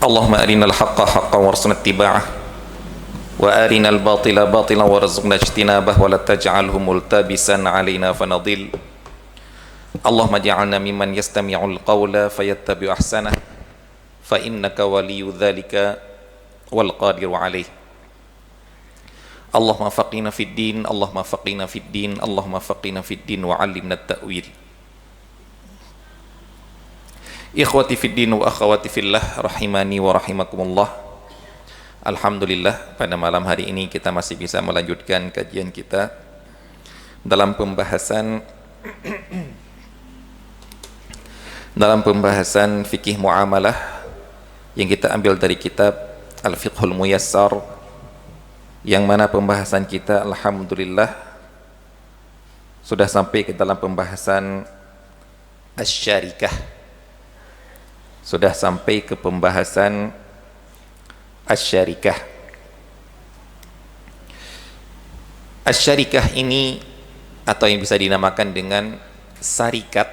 Allahumma arinal haqqa haqqan warzuqna ittiba'ah wa arinal batila batilan warzuqna ijtinabah wa la taj'alhu multabisan 'alaina fanadil. Allahumma ja'alna mimman yastami'ul qawla fayattabi'u ahsanah fa innaka waliyyu dzalika wal qadiru 'alaih. Allahumma faqina fid din, Allahumma faqina fid din, Allahumma faqina fid din wa 'allimna at-ta'wil. Ikhwati fid din wa akhwati fillah rahimani wa rahimakumullah. Alhamdulillah, pada malam hari ini kita masih bisa melanjutkan kajian kita dalam pembahasan fikih muamalah yang kita ambil dari kitab Al-Fiqhul Muyassar, yang mana pembahasan kita alhamdulillah sudah sampai ke dalam pembahasan asy-syarikah. Sudah sampai ke pembahasan asy-syarikah. Asy-syarikah ini atau yang bisa dinamakan dengan syarikat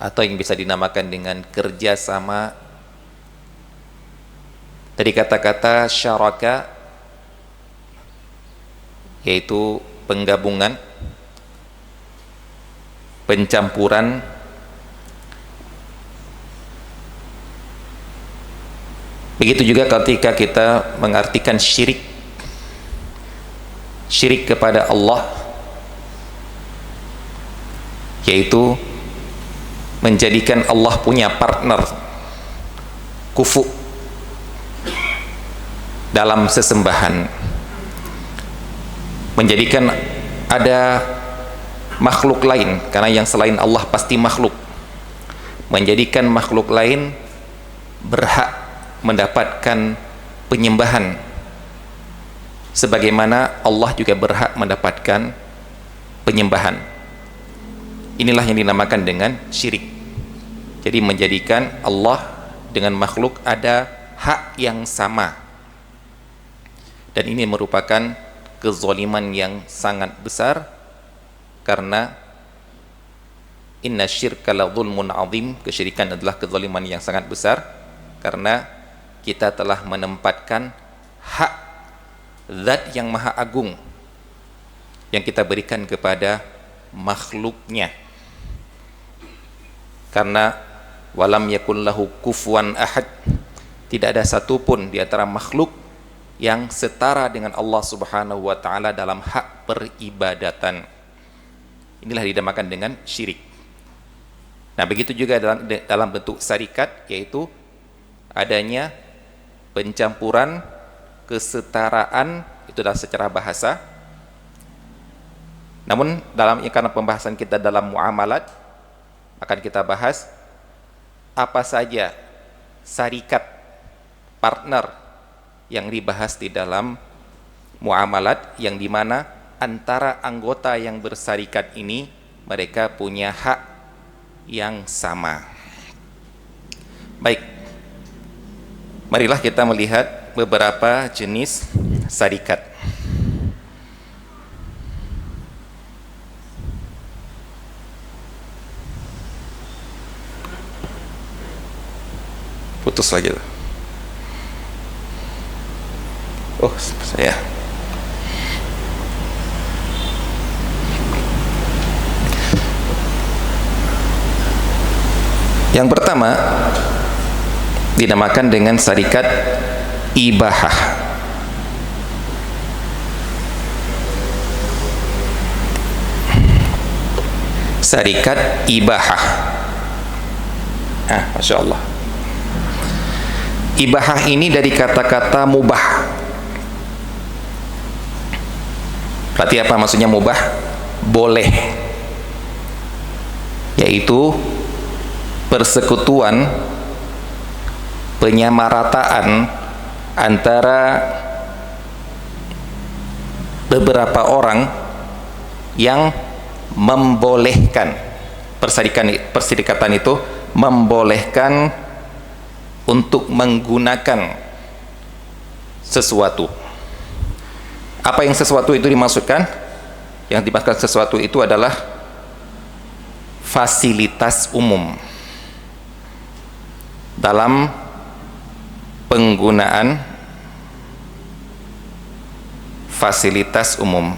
atau yang bisa dinamakan dengan kerjasama, dari kata-kata syaraka, yaitu penggabungan, pencampuran. Begitu juga ketika kita mengartikan syirik kepada Allah, yaitu menjadikan Allah punya partner, kufu dalam sesembahan, menjadikan ada makhluk lain, karena yang selain Allah pasti makhluk, menjadikan makhluk lain berhak mendapatkan penyembahan sebagaimana Allah juga berhak mendapatkan penyembahan. Inilah yang dinamakan dengan syirik. Jadi menjadikan Allah dengan makhluk ada hak yang sama, dan ini merupakan kezaliman yang sangat besar, karena inna syirka la zulmun azim, kesyirikan adalah kezaliman yang sangat besar, karena kita telah menempatkan hak zat yang maha agung yang kita berikan kepada makhluknya. Karena walam yakun lahu kufuwan ahad, tidak ada satupun di antara makhluk yang setara dengan Allah Subhanahu wa ta'ala dalam hak peribadatan. Inilah dinamakan dengan syirik. Nah, begitu juga dalam bentuk syarikat, yaitu adanya pencampuran, kesetaraan, itu adalah secara bahasa. Namun karena pembahasan kita dalam muamalat, akan kita bahas apa saja syarikat, partner yang dibahas di dalam muamalat, yang dimana antara anggota yang bersarikat ini mereka punya hak yang sama. Baik, marilah kita melihat beberapa jenis syarikat. Putus lagi. Oh, saya. Yang pertama dinamakan dengan syarikat ibahah. Syarikat ibahah. Masya Allah. Ibahah ini dari kata-kata mubah. Berarti apa maksudnya mubah? Boleh. Yaitu persekutuan, penyamarataan antara beberapa orang yang membolehkan, perserikatan itu membolehkan untuk menggunakan sesuatu. Apa yang sesuatu itu dimaksudkan? Yang dimaksudkan sesuatu itu adalah fasilitas umum dalam penggunaan fasilitas umum.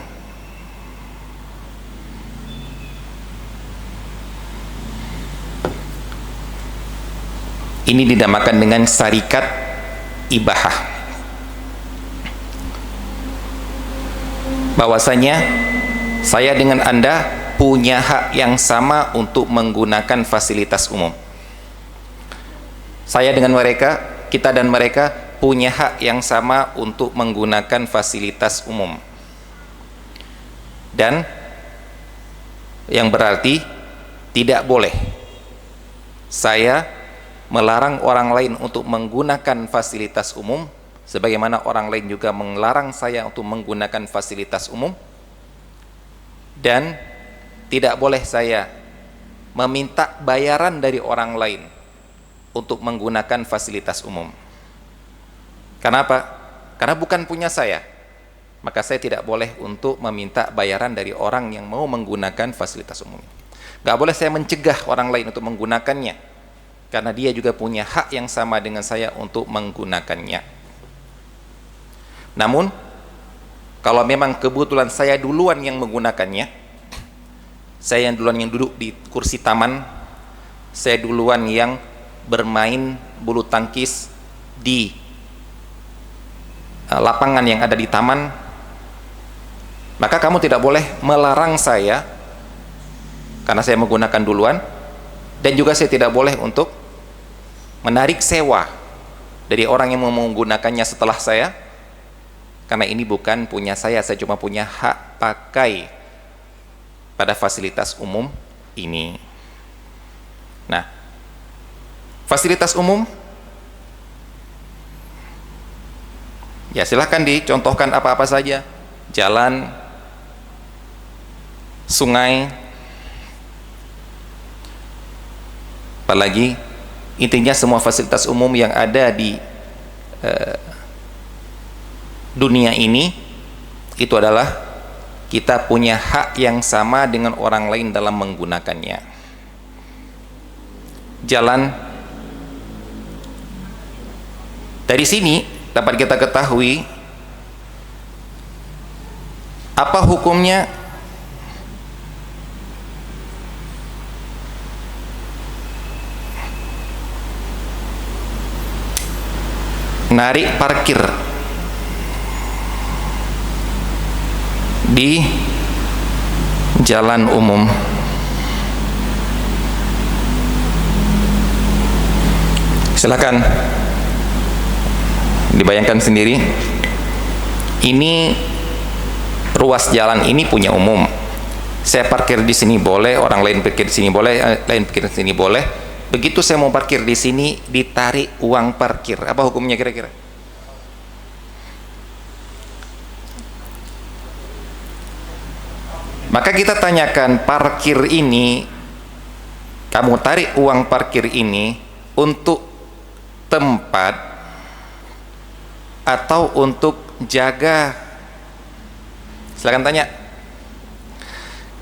Ini dinamakan dengan syarikat ibahah. Bahwasanya saya dengan Anda punya hak yang sama untuk menggunakan fasilitas umum. Saya dengan mereka, kita dan mereka punya hak yang sama untuk menggunakan fasilitas umum. Dan yang berarti tidak boleh saya melarang orang lain untuk menggunakan fasilitas umum sebagaimana orang lain juga melarang saya untuk menggunakan fasilitas umum, dan tidak boleh saya meminta bayaran dari orang lain untuk menggunakan fasilitas umum. Kenapa? Karena bukan punya saya, maka saya tidak boleh untuk meminta bayaran dari orang yang mau menggunakan fasilitas umum. Gak boleh saya mencegah orang lain untuk menggunakannya, karena dia juga punya hak yang sama dengan saya untuk menggunakannya. Namun kalau memang kebetulan saya duluan yang menggunakannya, saya yang duluan yang duduk di kursi taman, saya duluan yang bermain bulu tangkis di lapangan yang ada di taman, maka kamu tidak boleh melarang saya karena saya menggunakan duluan, dan juga saya tidak boleh untuk menarik sewa dari orang yang mau menggunakannya setelah saya, karena ini bukan punya saya cuma punya hak pakai pada fasilitas umum ini. Nah, fasilitas umum ya silahkan dicontohkan apa-apa saja, jalan, sungai, apalagi intinya semua fasilitas umum yang ada di dunia ini itu adalah kita punya hak yang sama dengan orang lain dalam menggunakannya. Jalan, dari sini dapat kita ketahui apa hukumnya narik parkir di jalan umum. Silakan dibayangkan sendiri, ini ruas jalan ini punya umum. Saya parkir di sini boleh, orang lain parkir di sini boleh, lain parkir di sini boleh. Begitu saya mau parkir di sini, ditarik uang parkir, apa hukumnya kira-kira? Maka kita tanyakan, parkir ini, kamu tarik uang parkir ini untuk tempat atau untuk jaga? Silakan tanya.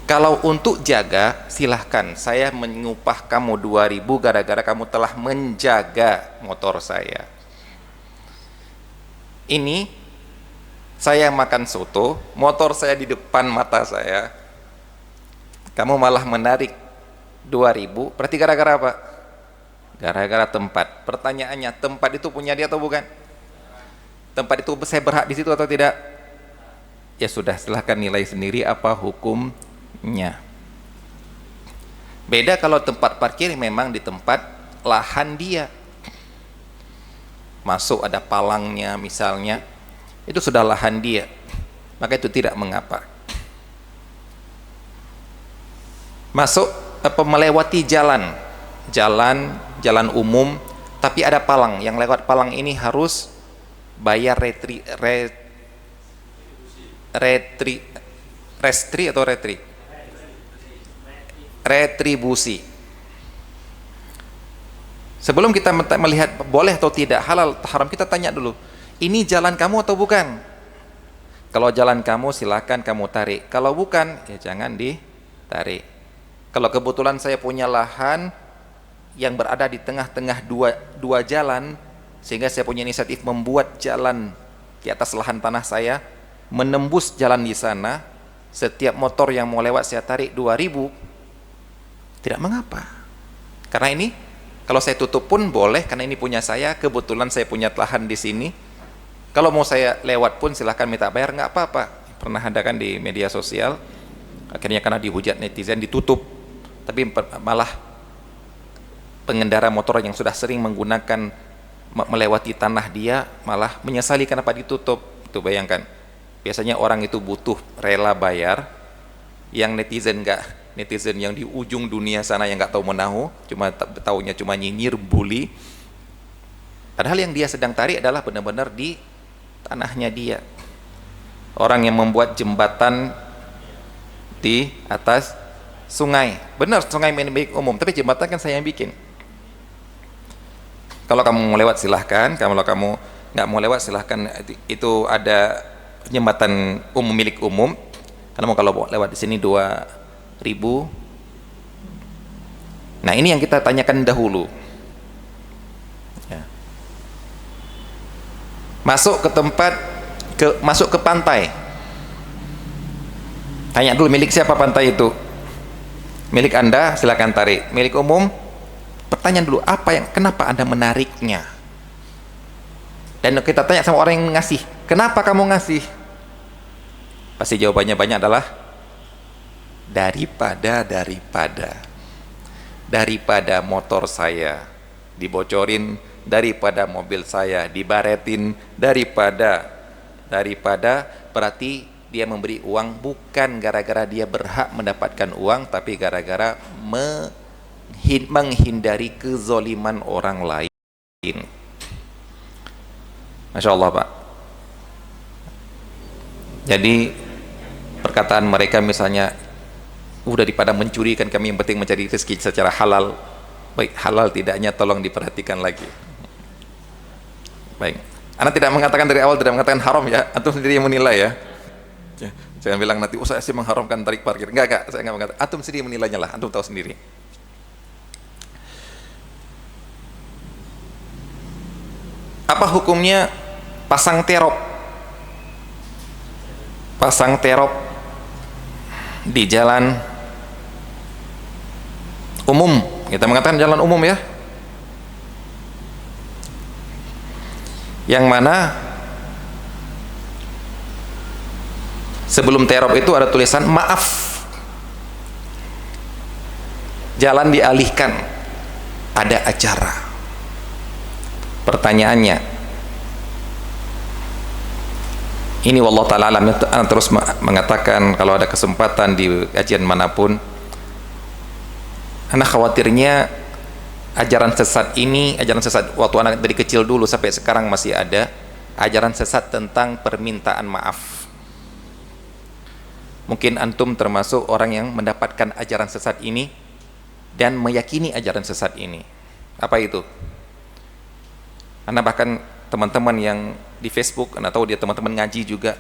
Kalau untuk jaga, silahkan, saya mengupah kamu 2.000 gara-gara kamu telah menjaga motor saya. Ini saya makan soto, motor saya di depan mata saya, kamu malah menarik 2.000, berarti gara-gara apa? Gara-gara tempat. Pertanyaannya, tempat itu punya dia atau bukan? Tempat itu saya berhak di situ atau tidak? Ya sudah, silahkan nilai sendiri apa hukumnya. Beda kalau tempat parkir memang di tempat lahan dia, masuk ada palangnya misalnya, itu sudah lahan dia, maka itu tidak mengapa. Masuk melewati jalan umum tapi ada palang, yang lewat palang ini harus bayar retribusi. Sebelum kita melihat boleh atau tidak, halal haram, kita tanya dulu, ini jalan kamu atau bukan? Kalau jalan kamu, silakan kamu tarik. Kalau bukan, ya jangan ditarik. Kalau kebetulan saya punya lahan yang berada di tengah-tengah dua jalan, sehingga saya punya inisiatif membuat jalan di atas lahan tanah saya, menembus jalan di sana. Setiap motor yang mau lewat saya tarik 2.000, tidak mengapa, karena ini kalau saya tutup pun boleh, karena ini punya saya. Kebetulan saya punya lahan di sini, kalau mau saya lewat pun silahkan minta bayar, nggak apa-apa. Pernah ada kan di media sosial, akhirnya karena dihujat netizen ditutup, tapi malah pengendara motor yang sudah sering menggunakan melewati tanah dia malah menyesali kenapa ditutup. Tuh bayangkan, biasanya orang itu butuh rela bayar, yang netizen enggak, netizen yang di ujung dunia sana yang nggak tahu menahu, cuma taunya cuma nyinyir, bully, padahal yang dia sedang tarik adalah benar-benar di tanahnya dia. Orang yang membuat jembatan di atas sungai, benar sungai milik umum, tapi jembatan kan saya yang bikin. Kalau kamu mau lewat silahkan, kalau kamu nggak mau lewat silahkan, itu ada jembatan umum milik umum. Kalau mau lewat di sini 2.000. Nah ini yang kita tanyakan dahulu ya. Masuk ke tempat, masuk ke pantai, tanya dulu milik siapa pantai itu. Milik Anda, silakan tarik. Milik umum, pertanyaan dulu, kenapa Anda menariknya? Dan kita tanya sama orang yang ngasih, kenapa kamu ngasih? Pasti jawabannya banyak adalah daripada motor saya dibocorin, daripada mobil saya dibaretin, daripada berarti dia memberi uang bukan gara-gara dia berhak mendapatkan uang, tapi gara-gara menghindari kezoliman orang lain. Masya Allah Pak. Jadi perkataan mereka misalnya, daripada mencuri kan kami yang penting mencari rezeki secara halal. Baik, halal tidaknya tolong diperhatikan lagi. Baik, Anda tidak mengatakan dari awal, tidak mengatakan haram ya, antum sendiri yang menilai ya. Jangan bilang nanti saya sih mengharamkan tarik parkir. Enggak, saya enggak mengatakan. Antum sendiri menilainya lah, antum tahu sendiri. Apa hukumnya pasang terop? Pasang terop di jalan umum. Kita mengatakan jalan umum ya, yang mana sebelum terop itu ada tulisan maaf, jalan dialihkan, ada acara. Pertanyaannya, ini wallahu ta'ala alam, terus mengatakan kalau ada kesempatan di kajian manapun, anak khawatirnya ajaran sesat ini, ajaran sesat waktu anak dari kecil dulu sampai sekarang masih ada, ajaran sesat tentang permintaan maaf. Mungkin antum termasuk orang yang mendapatkan ajaran sesat ini dan meyakini ajaran sesat ini. Apa itu? Anda bahkan teman-teman yang di Facebook, Anda tahu dia teman-teman ngaji juga,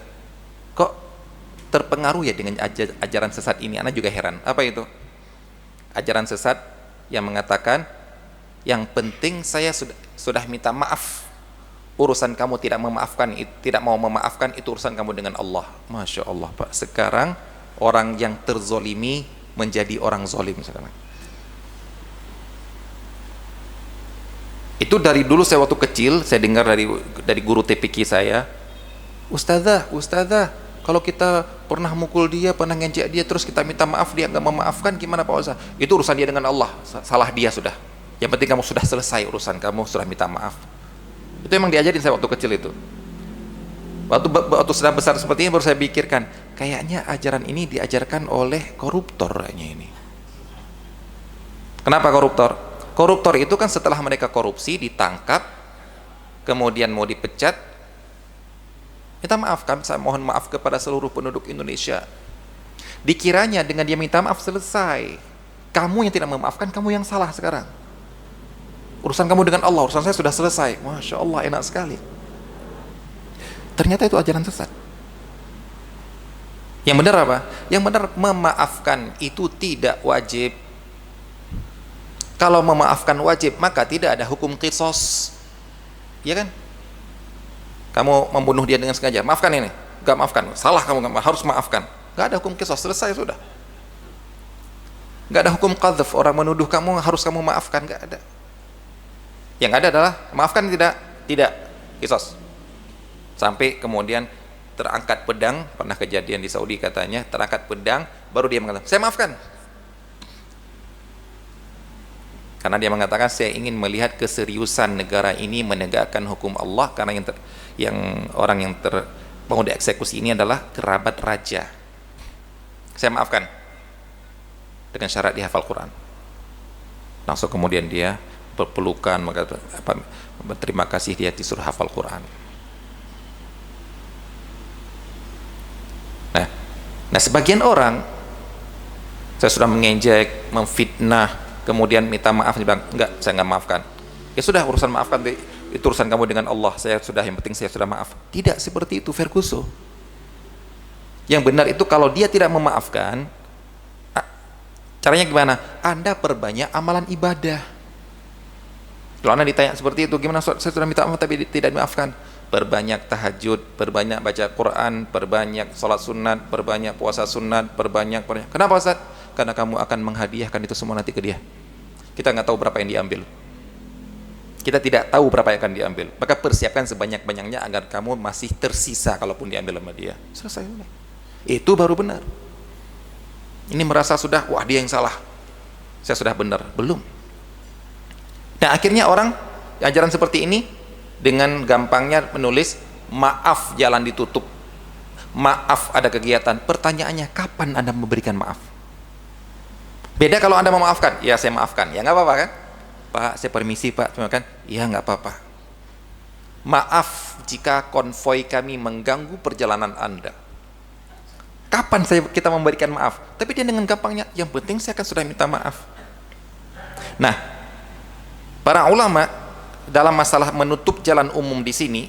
kok terpengaruh ya dengan ajaran sesat ini? Anda juga heran. Apa itu? Ajaran sesat yang mengatakan yang penting saya sudah minta maaf, urusan kamu tidak mau memaafkan, itu urusan kamu dengan Allah. Masya Allah Pak, sekarang orang yang terzolimi menjadi orang zolim sekarang. Itu dari dulu saya waktu kecil saya dengar dari guru TPQ saya, Ustazah, kalau kita pernah mukul dia, pernah ngejek dia, terus kita minta maaf dia nggak memaafkan, gimana Pak Ustaz? Itu urusan dia dengan Allah, salah dia sudah. Yang penting kamu sudah selesai urusan kamu, sudah minta maaf. Itu emang diajarin saya waktu kecil itu. Waktu sudah besar seperti ini baru saya pikirkan, kayaknya ajaran ini diajarkan oleh koruptor kayaknya ini. Kenapa koruptor? Koruptor itu kan setelah mereka korupsi ditangkap, kemudian mau dipecat, minta maaf, saya mohon maaf kepada seluruh penduduk Indonesia. Dikiranya dengan dia minta maaf selesai. Kamu yang tidak memaafkan, kamu yang salah sekarang. Urusan kamu dengan Allah, urusan saya sudah selesai. Masya Allah, enak sekali. Ternyata itu ajaran sesat. Yang benar apa? Yang benar, memaafkan itu tidak wajib. Kalau memaafkan wajib, maka tidak ada hukum qisas. Iya kan? Kamu membunuh dia dengan sengaja, maafkan ini. Gak maafkan, salah kamu, harus maafkan. Gak ada hukum qisas, selesai sudah. Gak ada hukum qadzaf, orang menuduh kamu harus kamu maafkan, gak ada. Yang ada adalah maafkan tidak qisas. Sampai kemudian terangkat pedang, pernah kejadian di Saudi katanya, terangkat pedang, baru dia mengatakan, saya maafkan. Karena dia mengatakan, saya ingin melihat keseriusan negara ini menegakkan hukum Allah, karena yang orang yang mau dieksekusi ini adalah kerabat raja. Saya maafkan. Dengan syarat dihafal Quran. Langsung kemudian dia berpelukan, berterima kasih, dia disuruh hafal Quran. Nah, sebagian orang, saya sudah mengejek, memfitnah, kemudian minta maaf, dia bilang, enggak, saya enggak maafkan. Ya sudah, urusan maafkan, itu urusan kamu dengan Allah, saya sudah, yang penting saya sudah maaf. Tidak seperti itu, Ferguson. Yang benar itu kalau dia tidak memaafkan, caranya gimana? Anda perbanyak amalan ibadah. Kalau Anda ditanya seperti itu, gimana? Saya sudah minta maaf tapi tidak dimaafkan. Perbanyak tahajud, perbanyak baca Quran, perbanyak salat sunat, perbanyak puasa sunat, perbanyak. Kenapa Ustaz? Karena kamu akan menghadiahkan itu semua nanti ke dia. Kita nggak tahu berapa yang diambil. Kita tidak tahu berapa yang akan diambil. Maka persiapkan sebanyak-banyaknya agar kamu masih tersisa kalaupun diambil sama dia. Selesai. Itu baru benar. Ini merasa sudah, wah dia yang salah, saya sudah benar. Belum. Nah, akhirnya orang ajaran seperti ini dengan gampangnya menulis maaf jalan ditutup, maaf ada kegiatan. Pertanyaannya, kapan Anda memberikan maaf? Beda kalau Anda memaafkan, ya saya maafkan, ya nggak apa-apa kan? Pak, saya permisi Pak, cuma kan? Ya nggak apa-apa. Maaf jika konvoi kami mengganggu perjalanan Anda. Kapan kita memberikan maaf? Tapi dia dengan gampangnya, yang penting saya akan sudah minta maaf. Nah, para ulama dalam masalah menutup jalan umum di sini,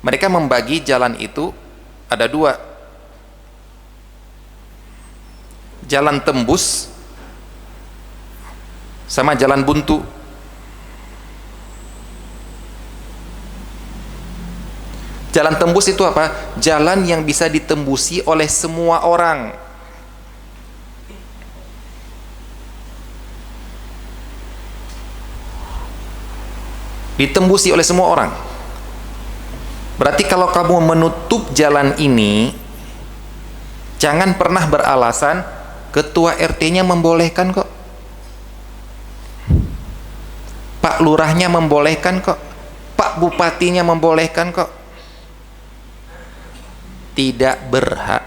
mereka membagi jalan itu ada dua. Jalan tembus sama jalan buntu. Jalan tembus itu apa? Jalan yang bisa ditembusi oleh semua orang. Ditembusi oleh semua orang. Berarti kalau kamu menutup jalan ini, jangan pernah beralasan ketua RT-nya membolehkan kok, Pak Lurahnya membolehkan kok, Pak Bupatinya membolehkan kok. Tidak berhak.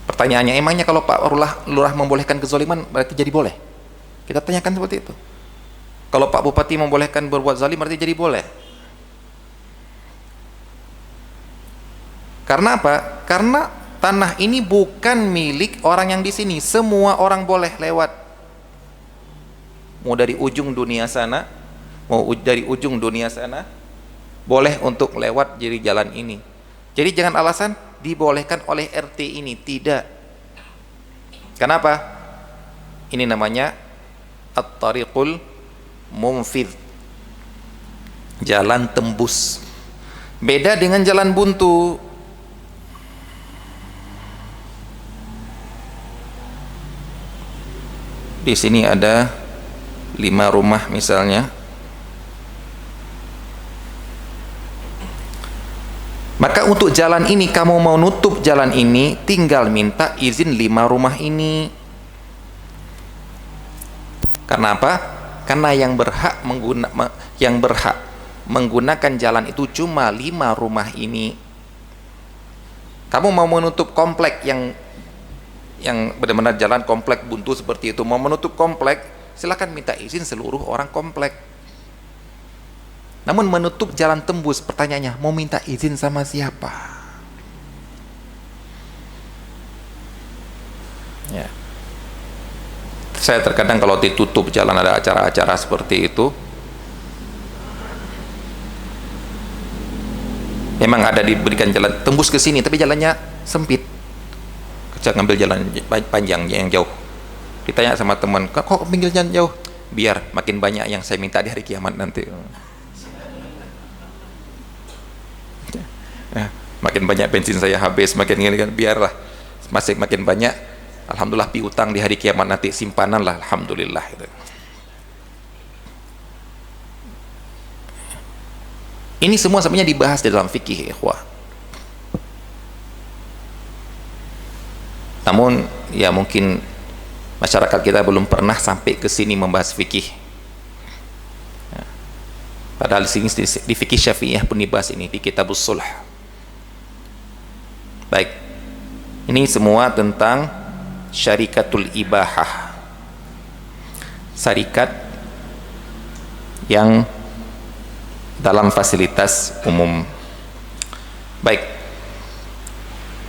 Pertanyaannya, emangnya kalau Pak Lurah membolehkan kezaliman berarti jadi boleh? Kita tanyakan seperti itu. Kalau Pak Bupati membolehkan berbuat zalim berarti jadi boleh. Karena apa? Karena tanah ini bukan milik orang yang di sini. Semua orang boleh lewat. Mau dari ujung dunia sana, boleh untuk lewat jadi jalan ini. Jadi jangan alasan dibolehkan oleh RT ini, tidak. Kenapa? Ini namanya at-tariqul mumfid, jalan tembus. Beda dengan jalan buntu. Di sini ada 5 rumah misalnya. Maka untuk jalan ini, kamu mau nutup jalan ini, tinggal minta izin 5 rumah ini. Karena apa? Karena yang berhak menggunakan jalan itu cuma 5 rumah ini. Kamu mau menutup komplek yang benar-benar jalan komplek buntu seperti itu, mau menutup komplek, silakan minta izin seluruh orang komplek. Namun menutup jalan tembus, pertanyaannya, mau minta izin sama siapa? Ya. Saya terkadang kalau ditutup jalan, ada acara-acara seperti itu, memang ada diberikan jalan tembus ke sini, tapi jalannya sempit. Saya ngambil jalan panjang yang jauh. Ditanya sama teman, kok pinggir jalan jauh? biar makin banyak yang saya minta di hari kiamat nanti. Makin banyak bensin saya habis, makin ini kan, biarlah masih makin banyak, alhamdulillah piutang di hari kiamat nanti, simpanan lah, alhamdulillah gitu. Ini semua sebenarnya dibahas di dalam fikih, ikhwah. Namun ya mungkin masyarakat kita belum pernah sampai ke sini membahas fikih. Padahal di sini di fikih Syafi'iyah pun dibahas ini di Kitabus Sulh. Baik. Ini semua tentang syarikatul ibahah. Syarikat yang dalam fasilitas umum. Baik.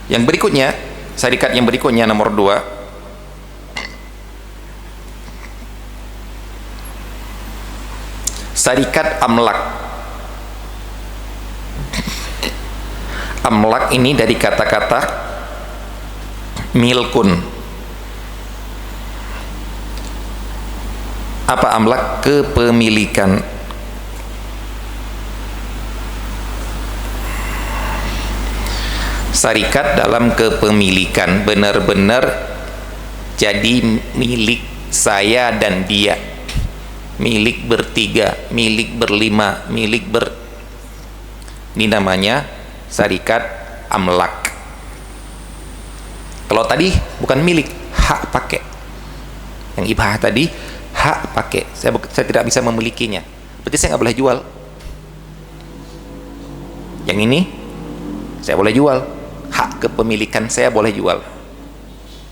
Yang berikutnya, syarikat yang berikutnya nomor 2, syarikat amlak. Amlak ini dari kata-kata milkun. Apa amlak? Kepemilikan. Syarikat dalam kepemilikan, benar-benar jadi milik saya dan dia, milik bertiga, milik berlima, ini namanya syarikat amlak. Kalau tadi bukan milik, hak pakai. Yang ibahah tadi hak pakai, saya tidak bisa memilikinya, berarti saya nggak boleh jual. Yang ini saya boleh jual, hak kepemilikan saya boleh jual.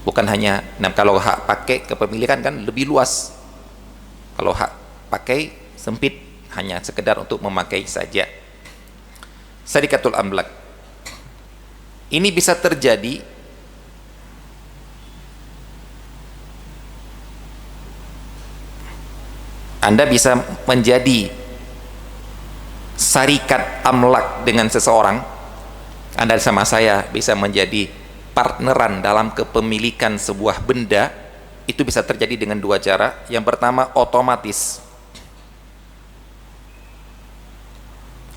Bukan hanya, nah kalau hak pakai kepemilikan kan lebih luas. Kalau hak pakai sempit, hanya sekedar untuk memakai saja. Syarikatul amlak ini bisa terjadi Anda bisa menjadi syarikat amlak dengan seseorang. Anda sama saya bisa menjadi partneran dalam kepemilikan sebuah benda. Itu bisa terjadi dengan 2 cara. Yang pertama, otomatis.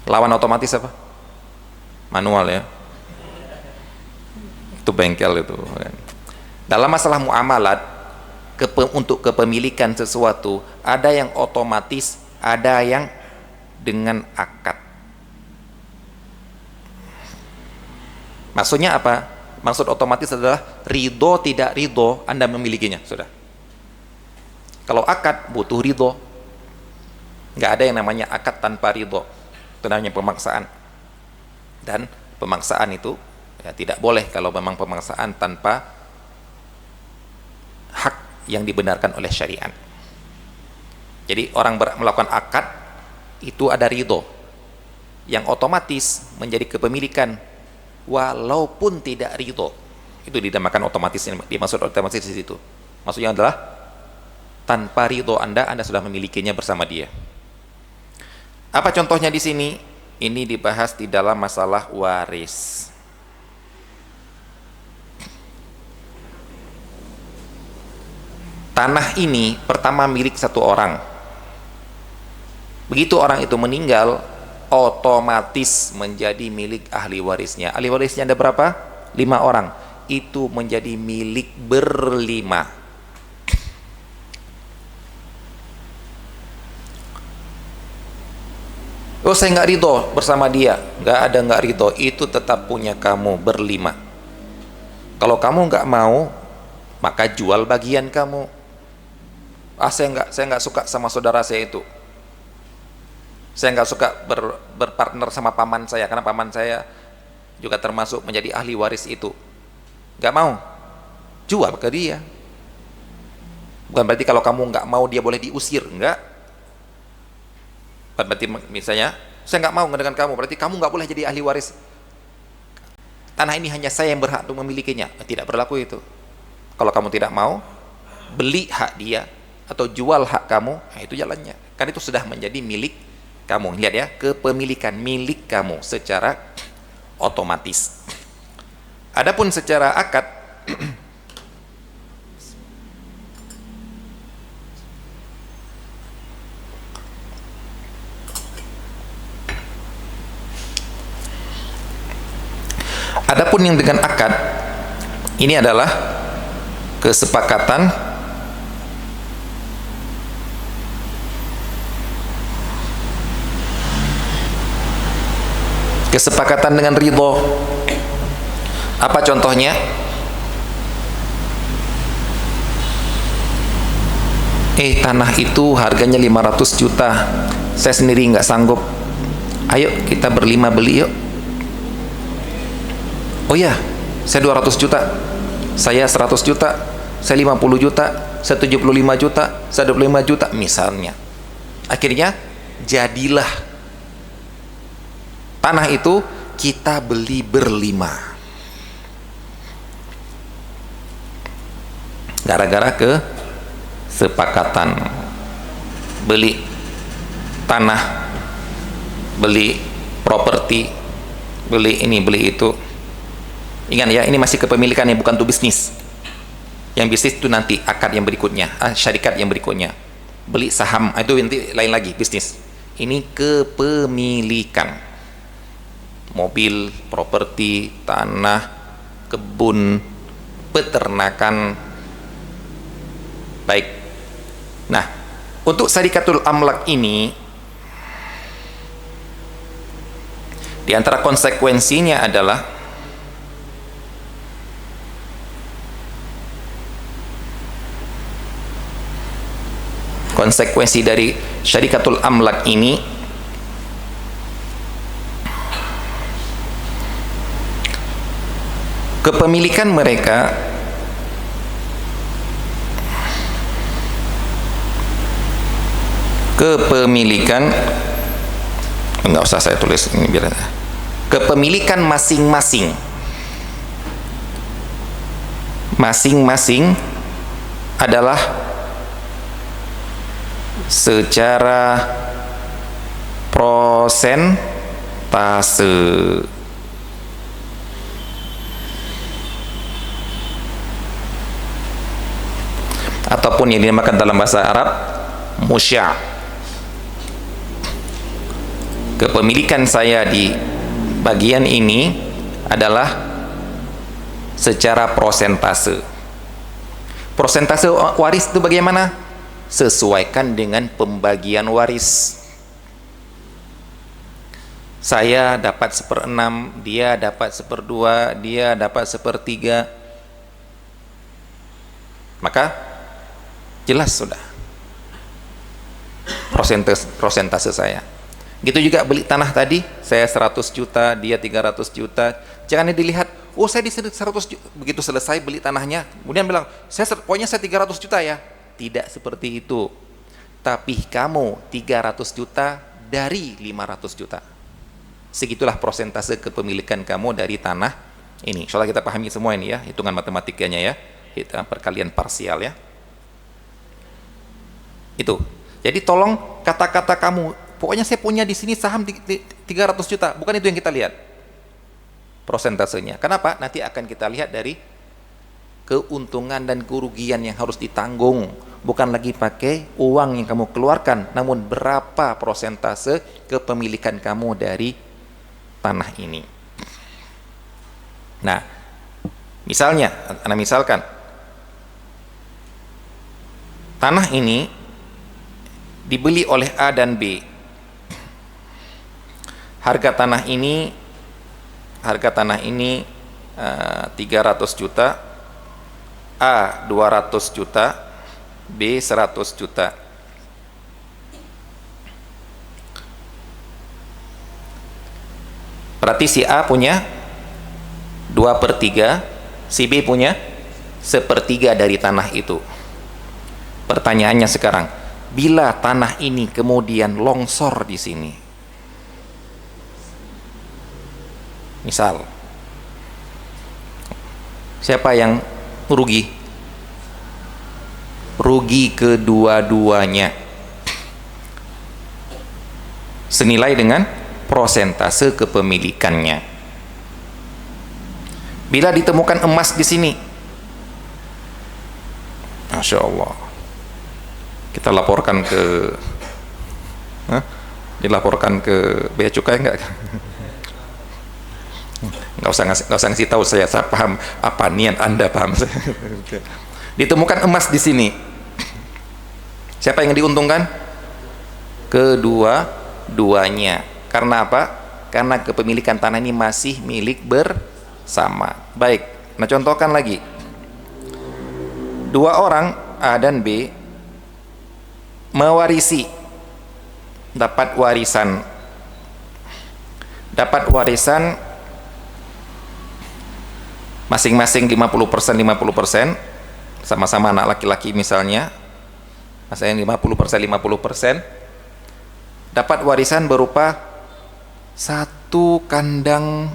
Lawan otomatis apa? Manual ya. Itu bengkel itu. Dalam masalah muamalat, untuk kepemilikan sesuatu, ada yang otomatis, ada yang dengan akad. Maksudnya apa? Maksud otomatis adalah ridho tidak ridho Anda memilikinya, sudah. Kalau akad butuh ridho. Nggak ada yang namanya akad tanpa ridho. Itu namanya pemaksaan. Dan pemaksaan itu ya tidak boleh kalau memang pemaksaan tanpa hak yang dibenarkan oleh syariat. Jadi orang melakukan akad itu ada ridho yang otomatis menjadi kepemilikan walaupun tidak ridho. Itu dinamakan otomatis, dimaksud otomatis di situ. Maksudnya adalah tanpa ridho Anda sudah memilikinya bersama dia. Apa contohnya di sini? Ini dibahas di dalam masalah waris. Tanah ini pertama milik satu orang. Begitu orang itu meninggal, otomatis menjadi milik ahli warisnya. Ahli warisnya ada berapa? 5 orang. Itu menjadi milik berlima. Oh, saya nggak ridho bersama dia. Nggak ridho. Itu tetap punya kamu berlima. Kalau kamu nggak mau, maka jual bagian kamu. Saya nggak suka sama saudara saya itu. Saya nggak suka berpartner sama paman saya, karena paman saya juga termasuk menjadi ahli waris itu. Nggak mau, jual ke dia. Bukan berarti kalau kamu nggak mau dia boleh diusir, enggak. Bukan berarti misalnya saya nggak mau dengan kamu, berarti kamu nggak boleh jadi ahli waris. Tanah ini hanya saya yang berhak untuk memilikinya. Tidak berlaku itu. Kalau kamu tidak mau, beli hak dia atau jual hak kamu, nah itu jalannya. Karena itu sudah menjadi milik kamu. Lihat ya, kepemilikan milik kamu secara otomatis. Adapun secara akad, Adapun yang dengan akad, ini adalah kesepakatan dengan ridho. Apa contohnya? Tanah itu harganya 500 juta, saya sendiri nggak sanggup, ayo kita berlima beli yuk. Oh ya, saya 200 juta, saya 100 juta, saya 50 juta, saya 75 juta, saya 25 juta misalnya. Akhirnya jadilah tanah itu kita beli berlima, gara-gara kesepakatan beli tanah, beli properti, beli ini, beli itu. Ingat ya, ini masih kepemilikannya, bukan tuh bisnis. Yang bisnis itu nanti akad yang berikutnya, syarikat yang berikutnya. Beli saham, itu nanti lain lagi, bisnis. Ini kepemilikan. Mobil, properti, tanah, kebun, peternakan. Baik. Nah, untuk syarikatul amlak ini, di antara konsekuensinya adalah konsekuensi dari syarikatul amlak ini kepemilikan mereka enggak usah saya tulis ini biar kepemilikan masing-masing adalah secara prosentase. Ataupun yang dinamakan dalam bahasa Arab musya'. Kepemilikan saya di bagian ini adalah secara prosentase. Prosentase waris itu bagaimana? Sesuaikan dengan pembagian waris. Saya dapat 1/6, dia dapat 1/2, dia dapat 1/3. Maka jelas sudah prosentase saya. Gitu juga beli tanah tadi, saya 100 juta, dia 300 juta. Jangan dilihat, oh saya di 100 juta, begitu selesai beli tanahnya, kemudian bilang, pokoknya saya 300 juta ya. Tidak seperti itu. Tapi kamu 300 juta dari 500 juta. Segitulah prosentase kepemilikan kamu dari tanah ini. Insyaallah kita pahami semua ini ya, hitungan matematikanya ya. Hitungan perkalian parsial ya. Itu. Jadi tolong kata-kata kamu, pokoknya saya punya di sini saham 300 juta, bukan itu yang kita lihat. Prosentasenya. Kenapa? Nanti akan kita lihat dari keuntungan dan kerugian yang harus ditanggung, bukan lagi pakai uang yang kamu keluarkan, namun berapa prosentase kepemilikan kamu dari tanah ini. Nah, misalnya, misalkan tanah ini dibeli oleh A dan B. Harga tanah ini 300 juta, A 200 juta, B 100 juta. Berarti si A punya 2/3, si B punya 1/3 dari tanah itu. Pertanyaannya sekarang, bila tanah ini kemudian longsor di sini, misal, siapa yang rugi? Rugi kedua-duanya. Senilai dengan prosentase kepemilikannya. Bila ditemukan emas di sini, Masya Allah, kita laporkan ke dilaporkan ke bea cukai enggak? nggak usah ngasih tahu saya paham apa niat Anda, paham. Ditemukan emas di sini, siapa yang diuntungkan? Kedua-duanya. Karena apa? Karena kepemilikan tanah ini masih milik bersama. Baik, nah contohkan lagi, dua orang A dan B mewarisi, dapat warisan masing-masing 50%, sama-sama anak laki-laki misalnya, masing 50%, dapat warisan berupa satu kandang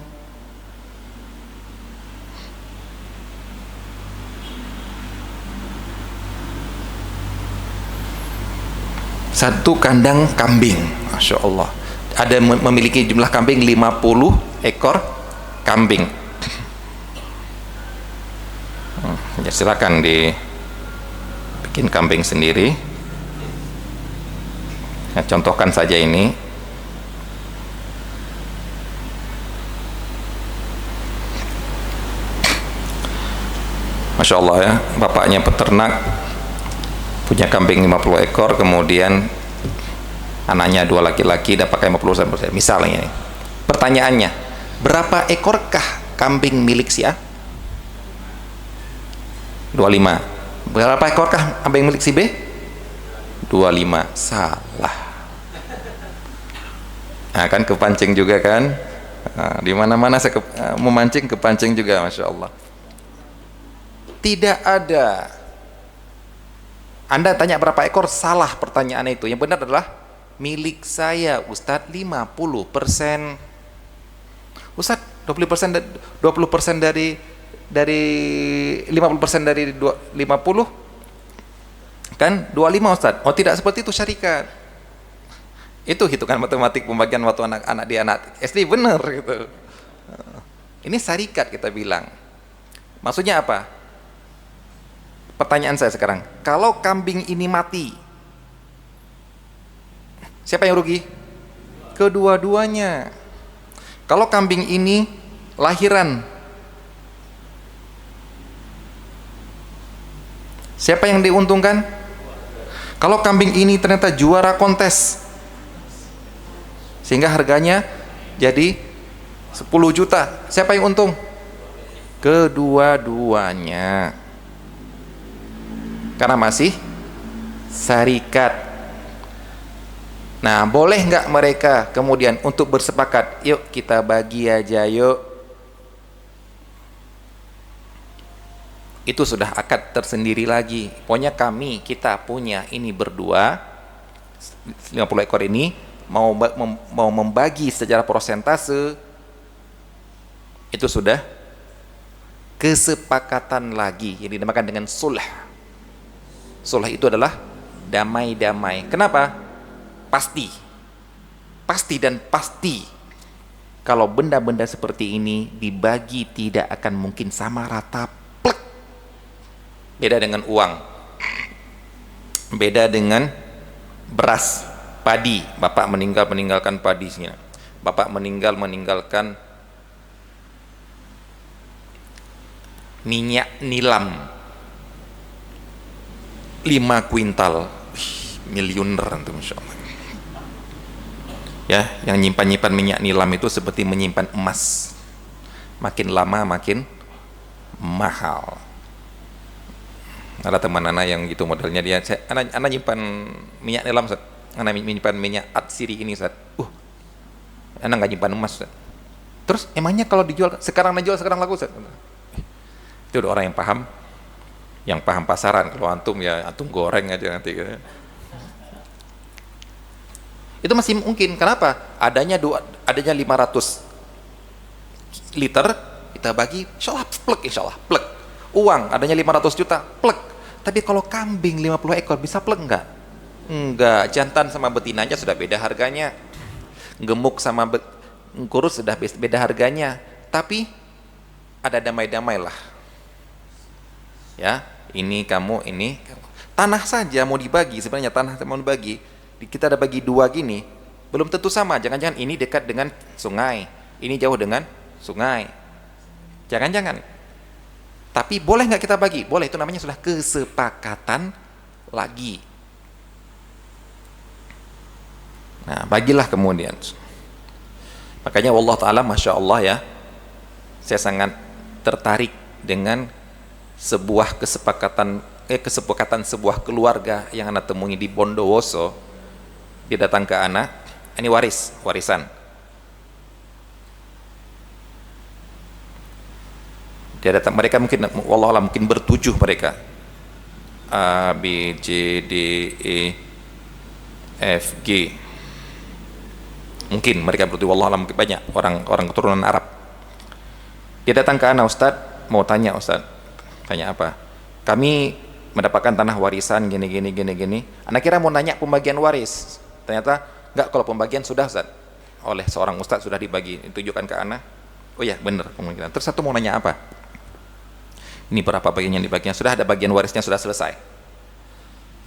kambing. Masya Allah, ada memiliki jumlah kambing 50 ekor kambing. Ya, silakan dibikin kambing sendiri. Ya, contohkan saja ini. Masya Allah ya, bapaknya peternak, punya kambing 50 ekor, kemudian anaknya 2 laki-laki, dapat 50% misalnya. Pertanyaannya, berapa ekorkah kambing milik si A? 25. Berapa ekorkah kambing milik si B? 25. Salah. Nah, kan kepancing juga kan? Nah, di mana-mana saya memancing, kepancing juga, Masya Allah. Tidak ada. Anda tanya berapa ekor, salah pertanyaan itu. Yang benar adalah milik saya, Ustadz, 50%. Ustadz, 20% dari 50% dari 50 kan 25, Ustadz. Oh, tidak seperti itu syarikat. Itu hitungan matematik pembagian waktu anak-anak di anak SD, benar gitu. Ini syarikat kita bilang. Maksudnya apa? Pertanyaan saya sekarang, kalau kambing ini mati, siapa yang rugi? Kedua-duanya. Kalau kambing ini lahiran, siapa yang diuntungkan? Kalau kambing ini ternyata juara kontes sehingga harganya jadi 10 juta, siapa yang untung? Kedua-duanya. Karena masih syarikat. Nah, boleh nggak mereka kemudian untuk bersepakat, yuk kita bagi aja yuk? Itu sudah akad tersendiri lagi. Pokoknya kita punya ini berdua 50 ekor ini mau membagi secara persentase, itu sudah kesepakatan lagi yang dinamakan dengan sulh. Sulh itu adalah damai-damai. Kenapa? Pasti dan pasti kalau benda-benda seperti ini dibagi tidak akan mungkin sama rata, plek. Beda dengan uang, beda dengan beras, padi. Bapak meninggalkan padinya, bapak meninggalkan minyak nilam 5 kuintal, miliuner itu, Masya Allah. Ya, yang nyimpan minyak nilam itu seperti menyimpan emas, makin lama makin mahal. Ada teman anak yang gitu modelnya, dia, anak nyimpan minyak nilam, Ustaz. Anak nyimpan minyak atsiri ini, Ustaz. Anak nggak nyimpan emas, Ustaz. Terus emangnya kalau dijual sekarang laku, Ustaz? Itu udah orang yang paham pasaran. Kalau antum ya antum goreng aja nanti gitu. Itu masih mungkin. Kenapa? Adanya 500 liter, kita bagi insyaallah plek. Uang adanya 500 juta, plek. Tapi kalau kambing 50 ekor bisa plek enggak? Enggak. Jantan sama betinanya sudah beda harganya. Gemuk sama kurus sudah beda harganya. Tapi ada damai-damai lah. Ya, ini kamu, ini kamu. Tanah saja mau dibagi, sebenarnya tanah mau dibagi, kita ada bagi 2 gini, belum tentu sama. Jangan-jangan ini dekat dengan sungai, ini jauh dengan sungai. Jangan-jangan. Tapi boleh nggak kita bagi? Boleh, itu namanya sudah kesepakatan lagi. Nah, bagilah kemudian. Makanya Allah Ta'ala, Masya Allah ya, saya sangat tertarik dengan sebuah kesepakatan sebuah keluarga yang anak temui di Bondowoso. Dia datang ke anak, ini warisan. Dia datang, mereka mungkin, wallahualam, mungkin bertujuh mereka, A, B, C, D, E, F, G, mungkin mereka bertujuh, wallahualam, banyak orang keturunan Arab. Dia datang ke ana, Ustaz, mau tanya Ustaz. Tanya apa? Kami mendapatkan tanah warisan gini. Anak kira mau nanya pembagian waris, ternyata enggak, kalau pembagian sudah Ustaz, oleh seorang Ustaz sudah dibagi, tunjukkan ke ana. Oh ya benar kemungkinan. Terus satu mau nanya apa? Ini berapa bagian yang dibaginya? Sudah ada bagian warisnya, sudah selesai.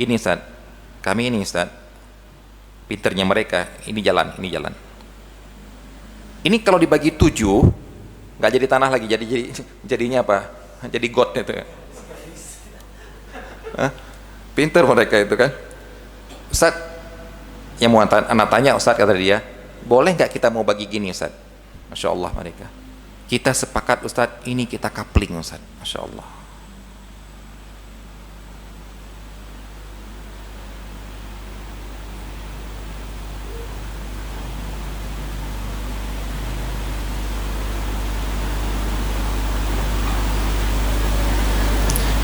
Ini Ustaz, kami ini Ustaz, pinternya mereka, ini jalan. Ini kalau dibagi 7, nggak jadi tanah lagi, jadinya apa? Jadi got itu. Pinter mereka itu kan. Ustaz, yang mau anak tanya, Ustaz, kata dia, boleh nggak kita mau bagi gini Ustaz? Masya Allah mereka. Kita sepakat Ustaz, ini kita coupling Ustaz. Masya Allah.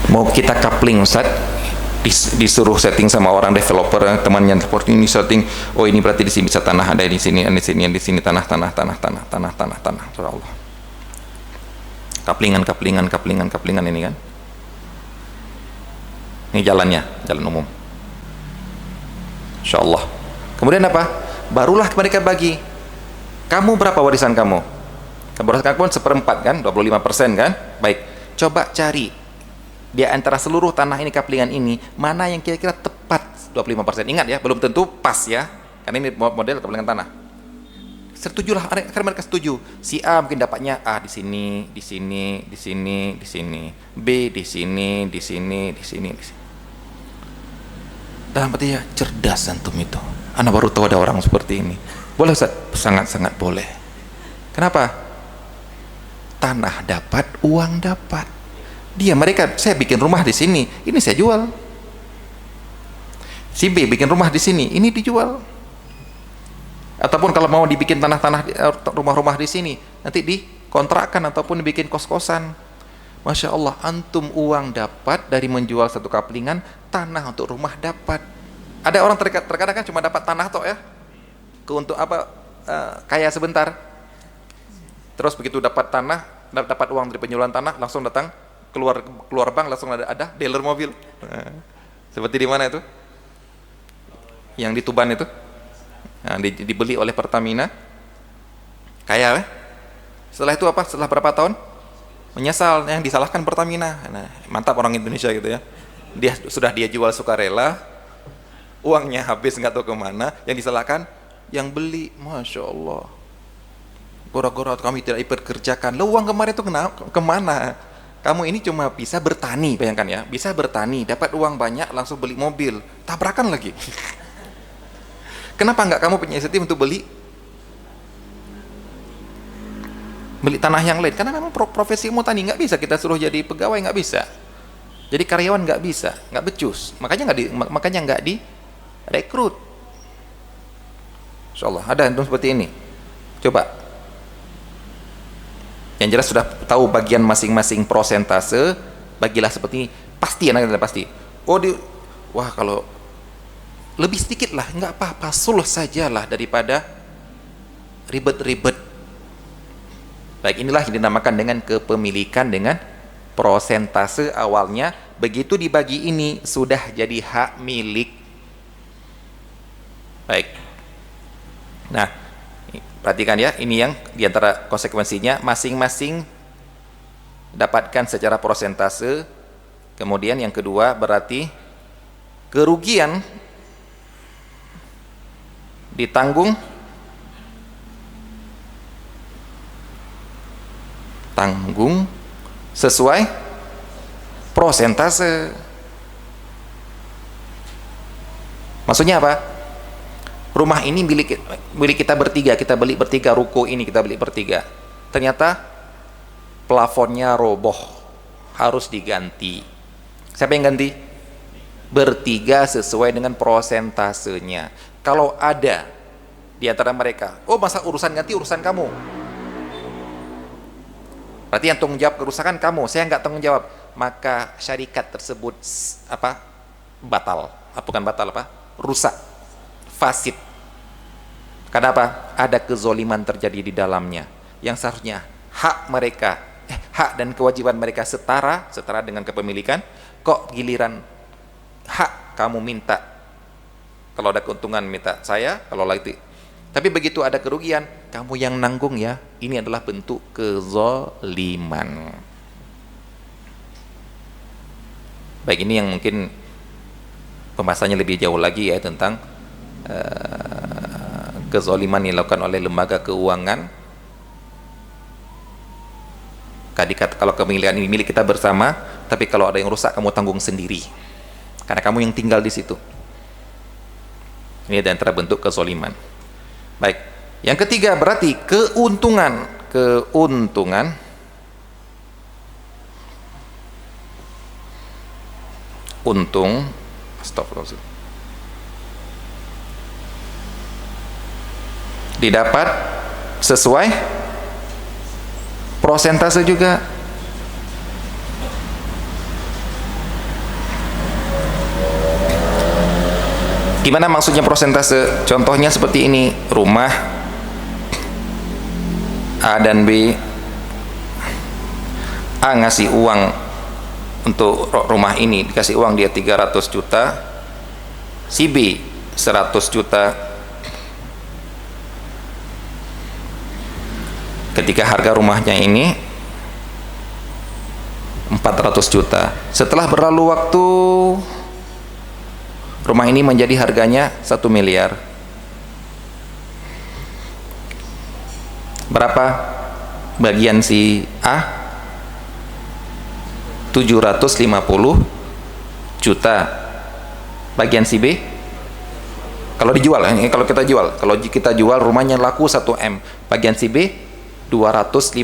Mau kita coupling Ustaz, disuruh setting sama orang developer, temannya seperti ini setting, oh ini berarti di sini bisa tanah, ada di sini tanah, Masya Allah. Kaplingan ini kan. Ini jalannya, jalan umum. Insya Allah. Kemudian apa? Barulah mereka bagi. Kamu berapa warisan kamu? Warisan kamu 1/4 kan, 25% kan? Baik. Coba cari di antara seluruh tanah ini, kaplingan ini, mana yang kira-kira tepat 25%. Ingat ya, belum tentu pas ya. Karena ini model kaplingan tanah. Setujulah, karena mereka setuju. Si A mungkin dapatnya A di sini, B di sini. Dalam arti ya, cerdas antum itu. Anak baru tahu ada orang seperti ini. Boleh Ustaz? Sangat-sangat boleh. Kenapa? Tanah dapat, uang dapat. Mereka, saya bikin rumah di sini, ini saya jual. Si B bikin rumah di sini, ini dijual. Ataupun kalau mau dibikin rumah-rumah di sini, nanti dikontrakkan ataupun dibikin kos-kosan. Masya Allah, antum uang dapat dari menjual satu kaplingan, tanah untuk rumah dapat. Ada orang terkadang kan cuma dapat tanah toh ya, untuk apa, kaya sebentar. Terus begitu dapat tanah, dapat uang dari penjualan tanah, langsung datang keluar bank, langsung ada dealer mobil. Seperti di mana itu? Yang di Tuban itu. Nah, dibeli oleh Pertamina, kaya. Setelah itu apa? Setelah berapa tahun? Menyesal, yang disalahkan Pertamina. Nah, mantap orang Indonesia gitu ya. Dia jual sukarela, uangnya habis nggak tahu kemana. Yang disalahkan yang beli. Masya Allah. Gora-gora kami tidak dipekerjakan. Lo uang kemarin itu kemana? Kamu ini cuma bisa bertani, bayangkan ya, bisa bertani, dapat uang banyak, langsung beli mobil, tabrakan lagi. Kenapa nggak kamu punya inisiatif untuk beli tanah yang lain? Karena memang profesi kamu tani, nggak bisa kita suruh jadi pegawai, nggak bisa. Jadi karyawan nggak bisa, nggak becus. Makanya nggak direkrut. Insya Allah ada antum seperti ini. Coba. Yang jelas sudah tahu bagian masing-masing prosentase, bagilah seperti ini. Pasti anaknya pasti. Wah kalau lebih sedikit lah, nggak apa-apa, suluh sajalah daripada ribet-ribet. Baik, inilah yang dinamakan dengan kepemilikan dengan prosentase awalnya. Begitu dibagi ini sudah jadi hak milik. Baik. Nah, perhatikan ya, ini yang diantara konsekuensinya, masing-masing dapatkan secara prosentase. Kemudian yang kedua berarti kerugian ditanggung tanggung sesuai prosentase. Maksudnya apa? Rumah ini milik kita bertiga, kita beli bertiga, ruko ini kita beli bertiga. Ternyata plafonnya roboh, harus diganti. Siapa yang ganti? Bertiga sesuai dengan prosentasenya. Kalau ada di antara mereka, oh masa urusan ganti urusan kamu, berarti yang tanggung jawab kerusakan kamu, saya nggak tanggung jawab, maka syarikat tersebut batal, bukan batal rusak, fasid. Karena apa? Ada kezoliman terjadi di dalamnya, yang seharusnya hak mereka, hak dan kewajiban mereka setara dengan kepemilikan, kok giliran hak kamu minta, kalau ada keuntungan minta saya, kalau lagi, tapi begitu ada kerugian kamu yang nanggung ya. Ini adalah bentuk kezoliman. Baik, ini yang mungkin pembahasannya lebih jauh lagi ya, tentang kezoliman yang dilakukan oleh lembaga keuangan. Kalau kepemilikan ini milik kita bersama, tapi kalau ada yang rusak kamu tanggung sendiri, karena kamu yang tinggal di situ. Ini ada antara bentuk kezoliman. Baik, yang ketiga berarti keuntungan. Untung, astagfirullah, didapat sesuai prosentase juga. Gimana maksudnya prosentase? Contohnya seperti ini, rumah A dan B. A ngasih uang untuk rumah ini, dikasih uang dia 300 juta, si B 100 juta. Ketika harga rumahnya ini 400 juta, setelah berlalu waktu rumah ini menjadi harganya 1 miliar. Berapa bagian si A? 750 juta. Bagian si B? Kalau dijual, kalau kita jual rumahnya laku 1 M, bagian si B 250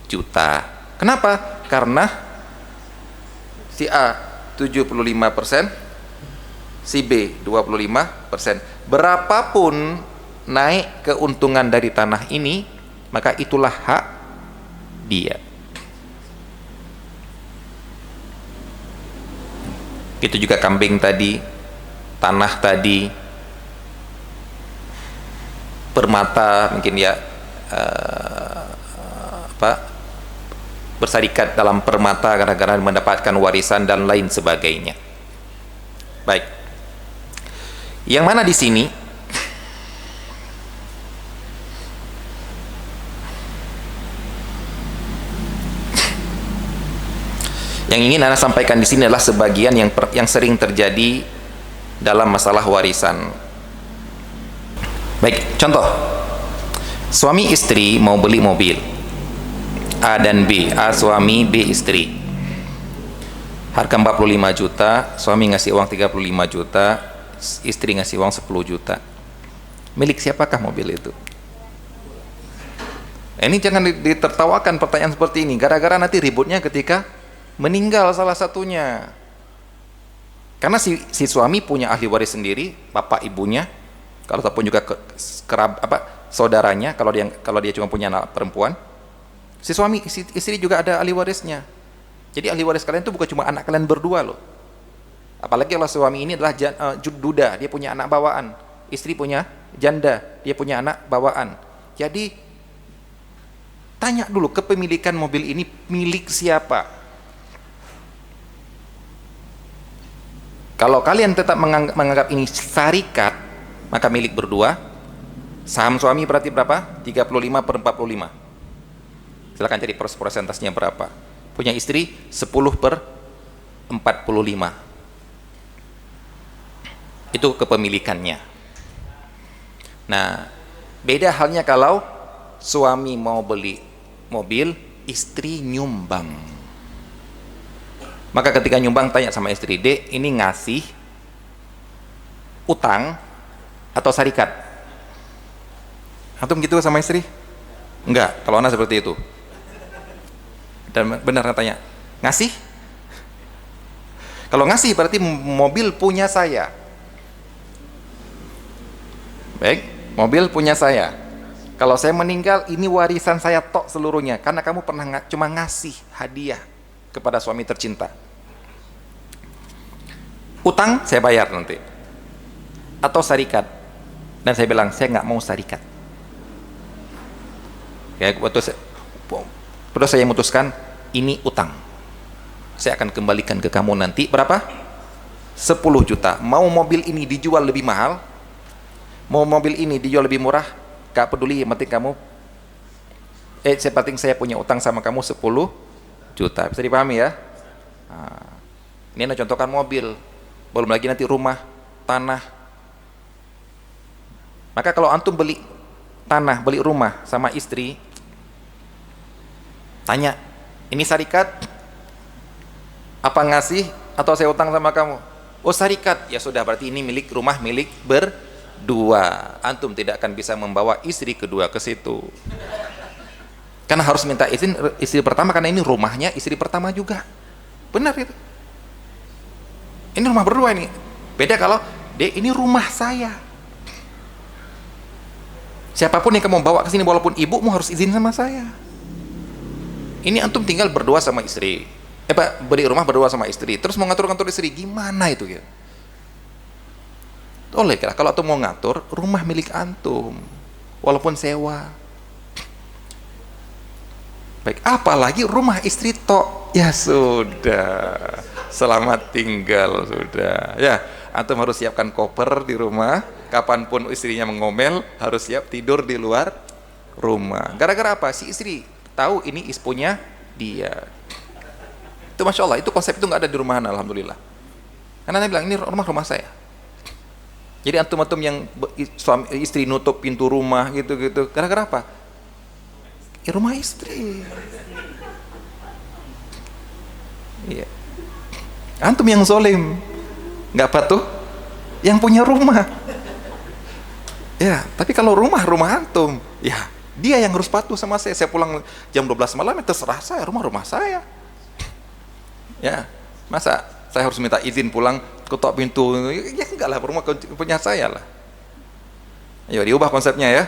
juta. Kenapa? Karena si A 75%, si B 25%. Berapapun naik keuntungan dari tanah ini, maka itulah hak dia. Itu juga kambing tadi, tanah tadi, permata mungkin ya, bersarikat dalam permata gara-gara mendapatkan warisan dan lain sebagainya. Baik, yang mana di sini yang ingin Anda sampaikan di sini adalah sebagian yang sering terjadi dalam masalah warisan. Baik, contoh, suami istri mau beli mobil, A dan B, A suami, B istri, harga 45 juta, suami ngasih uang 35 juta, istri ngasih uang 10 juta. Milik siapakah mobil itu? Ini jangan ditertawakan pertanyaan seperti ini, gara-gara nanti ributnya ketika meninggal salah satunya. Karena si suami punya ahli waris sendiri, bapak ibunya, kalau ataupun juga saudaranya, kalau dia cuma punya anak perempuan, si istri juga ada ahli warisnya. Jadi ahli waris kalian itu bukan cuma anak kalian berdua loh. Apalagi kalau suami ini adalah duda, dia punya anak bawaan, istri punya janda, dia punya anak bawaan. Jadi tanya dulu, kepemilikan mobil ini milik siapa? Kalau kalian tetap menganggap ini syarikat, maka milik berdua. Saham suami berarti berapa? 35/45. Silakan cari persentasenya berapa. Punya istri 10/45. Itu kepemilikannya. Nah, beda halnya kalau suami mau beli mobil, istri nyumbang. Maka ketika nyumbang tanya sama istri, "Dek, ini ngasih utang atau syarikat?" Antum gitu sama istri? Enggak, kalau anak seperti itu. Dan benar tanya, "Ngasih?" Kalau ngasih berarti mobil punya saya. Baik, mobil punya saya. Kalau saya meninggal, ini warisan saya tok seluruhnya, karena kamu pernah cuma ngasih hadiah kepada suami tercinta. Utang saya bayar nanti, atau syarikat. Dan saya bilang, saya nggak mau syarikat. Ya, terus saya memutuskan, ini utang. Saya akan kembalikan ke kamu nanti berapa? 10 juta. Mau mobil ini dijual lebih mahal, mau mobil ini dijual lebih murah, gak peduli, yang penting kamu saya punya utang sama kamu 10 juta. Bisa dipahami ya? Nah, ini anda contohkan mobil, belum lagi nanti rumah, tanah. Maka kalau antum beli tanah, beli rumah sama istri, tanya, ini syarikat apa ngasih atau saya utang sama kamu? Oh syarikat, ya sudah, berarti ini milik rumah, milik berdua. Antum tidak akan bisa membawa istri kedua ke situ, karena harus minta izin istri pertama, karena ini rumahnya istri pertama juga. Benar itu. Ini rumah berdua ini. Beda kalau, "Dek, ini rumah saya." Siapapun yang kamu bawa ke sini, walaupun ibumu, harus izin sama saya. Ini antum tinggal berdua sama istri. Beli rumah berdua sama istri, terus mau ngatur-ngatur istri, gimana itu ya? Oleh kira kalau antum mau ngatur rumah milik antum, walaupun sewa. Baik, apalagi rumah istri tok, ya sudah, selamat tinggal sudah. Ya, antum harus siapkan koper di rumah, kapanpun istrinya mengomel, harus siap tidur di luar rumah. Gara-gara apa? Si istri tahu ini punya dia. Itu Masya Allah, itu konsep itu nggak ada di rumah Anda, alhamdulillah. Karena Anda bilang, ini rumah saya. Jadi antum-antum yang suami istri nutup pintu rumah gitu-gitu, gara-gara apa? Ya, rumah istri. Iya. Antum yang zolim, nggak patuh yang punya rumah. Ya, tapi kalau rumah antum, ya dia yang harus patuh sama saya. Saya pulang jam 12 malam, ya terserah saya, rumah saya. Ya, masa saya harus minta izin pulang, ketok pintu? Ya enggak lah, rumah punya saya lah. Ayo diubah konsepnya ya.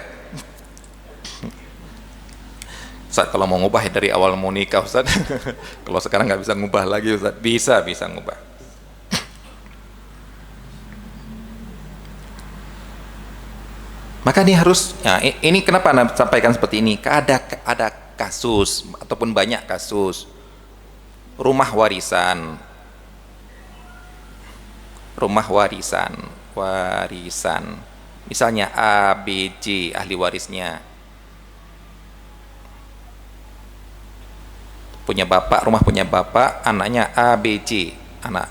Ustaz, kalau mau ngubah dari awal mau nikah Ustaz. Kalau sekarang nggak bisa ngubah lagi Ustaz. Bisa ngubah. Maka ini harus, ya, ini kenapa Anda sampaikan seperti ini? Ada kasus ataupun banyak kasus rumah warisan, misalnya A, B, C ahli warisnya, rumah punya bapak, anaknya A, B, C, anak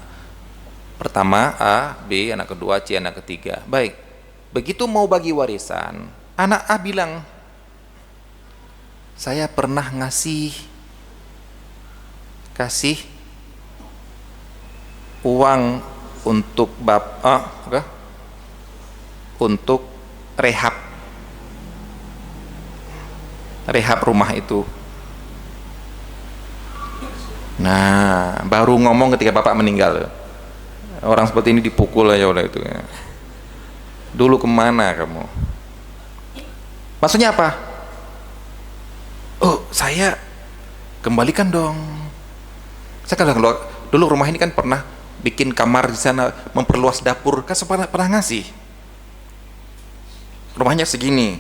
pertama A, B, anak kedua C, anak ketiga. Baik, begitu mau bagi warisan, anak A bilang, "Saya pernah kasih uang untuk bapak untuk rehab rumah itu." Nah, baru ngomong ketika bapak meninggal. Orang seperti ini dipukul aja oleh itu. Dulu kemana kamu? Maksudnya apa? Oh, saya kembalikan dong. Saya kadang dulu rumah ini kan pernah bikin kamar di sana, memperluas dapur, kan pernah ngasih. Rumahnya segini,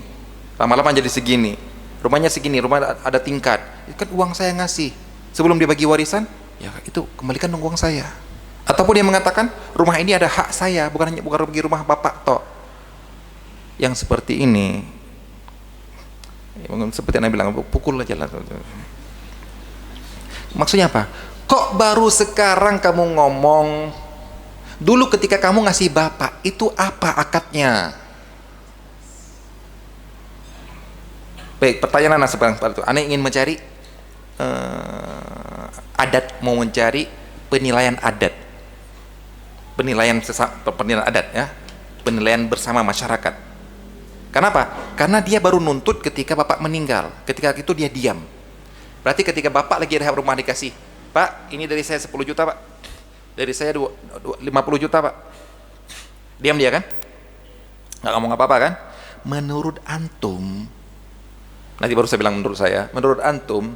lama-lama jadi segini. Rumahnya segini, rumah ada tingkat. Itu kan uang saya ngasih. Sebelum dia bagi warisan, ya itu kembalikan dong uang saya. Ataupun dia mengatakan, rumah ini ada hak saya, bukan bagi rumah bapak tok. Yang seperti ini, seperti yang Anda bilang, pukul aja lah. Maksudnya apa? Kok baru sekarang kamu ngomong? Dulu ketika kamu ngasih bapak, itu apa akadnya? Baik, pertanyaan anak seperti itu. Anak ingin mencari adat, mau mencari penilaian adat, penilaian adat ya, penilaian bersama masyarakat. Kenapa? Karena dia baru nuntut ketika bapak meninggal. Ketika itu dia diam. Berarti ketika bapak lagi rehab rumah dikasih, Pak, ini dari saya 10 juta Pak, dari saya 50 juta Pak, diam dia kan, nggak ngomong apa-apa kan. Menurut antum, nanti baru saya bilang menurut saya, menurut antum,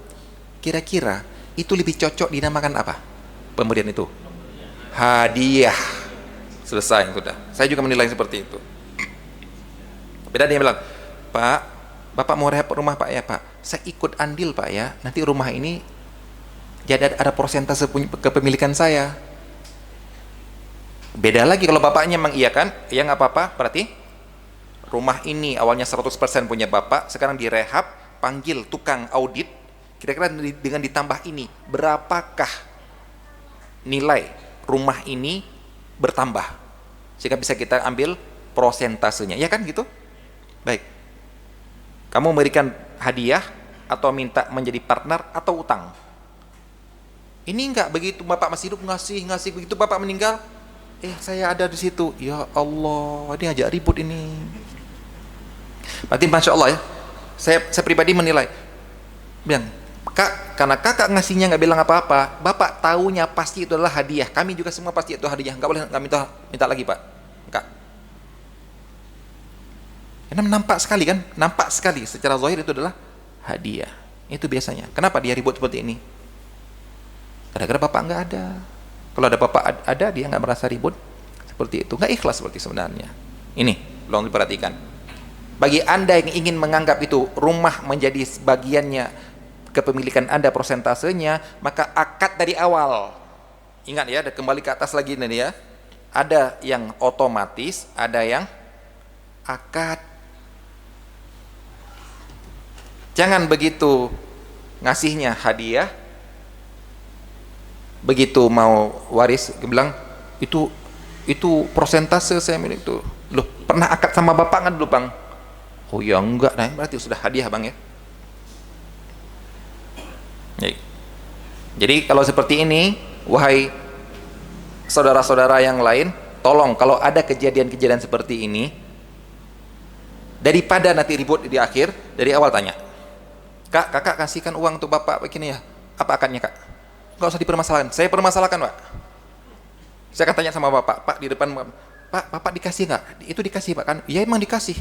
kira-kira itu lebih cocok dinamakan apa pemberian itu? Hadiah. Selesai, sudah. Saya juga menilai seperti itu. Beda dia bilang, Pak, bapak mau rehab rumah Pak ya Pak, saya ikut andil Pak ya, nanti rumah ini jadi ada persentase kepemilikan saya. Beda lagi kalau bapaknya mengiyakan, ya nggak apa-apa, berarti rumah ini awalnya 100% punya bapak, sekarang direhab, panggil tukang audit, kira-kira dengan ditambah ini, berapakah nilai rumah ini bertambah, sehingga bisa kita ambil prosentasenya, ya kan gitu. Baik, kamu memberikan hadiah atau minta menjadi partner atau utang? Ini enggak, begitu bapak masih hidup ngasih, begitu bapak meninggal, saya ada di situ, ya Allah, ini ajak ribut ini. Berarti masya Allah ya, saya pribadi menilai, bilang, Kak, karena kakak ngasihnya nggak bilang apa-apa, bapak taunya pasti itu adalah hadiah, kami juga semua pasti itu hadiah, nggak boleh nggak minta lagi Pak, enggak. Karena nampak sekali kan, nampak sekali secara zahir itu adalah hadiah. Itu biasanya. Kenapa dia ribut seperti ini? Gara-gara bapak nggak ada. Kalau ada bapak ada, dia nggak merasa ribut seperti itu, nggak ikhlas seperti sebenarnya. Ini, tolong diperhatikan. Bagi anda yang ingin menganggap itu rumah menjadi bagiannya kepemilikan anda, prosentasenya, maka akad dari awal. Ingat ya, kembali ke atas lagi nih ya. Ada yang otomatis, ada yang akad. Jangan begitu ngasihnya hadiah, begitu mau waris bilang itu persentase saya milik itu. Loh, pernah akad sama bapak nggak dulu Bang? Oh ya enggak, nah berarti sudah hadiah Bang ya. Jadi kalau seperti ini, wahai saudara-saudara yang lain, tolong kalau ada kejadian-kejadian seperti ini, daripada nanti ribut di akhir, dari awal tanya, Kak, kakak kasihkan uang untuk bapak begini ya, apa akadnya Kak? Nggak usah dipermasalahkan, saya permasalahkan Pak. Saya akan tanya sama bapak, Pak di depan, Pak, bapak dikasih nggak? Itu dikasih Pak kan? Iya emang dikasih.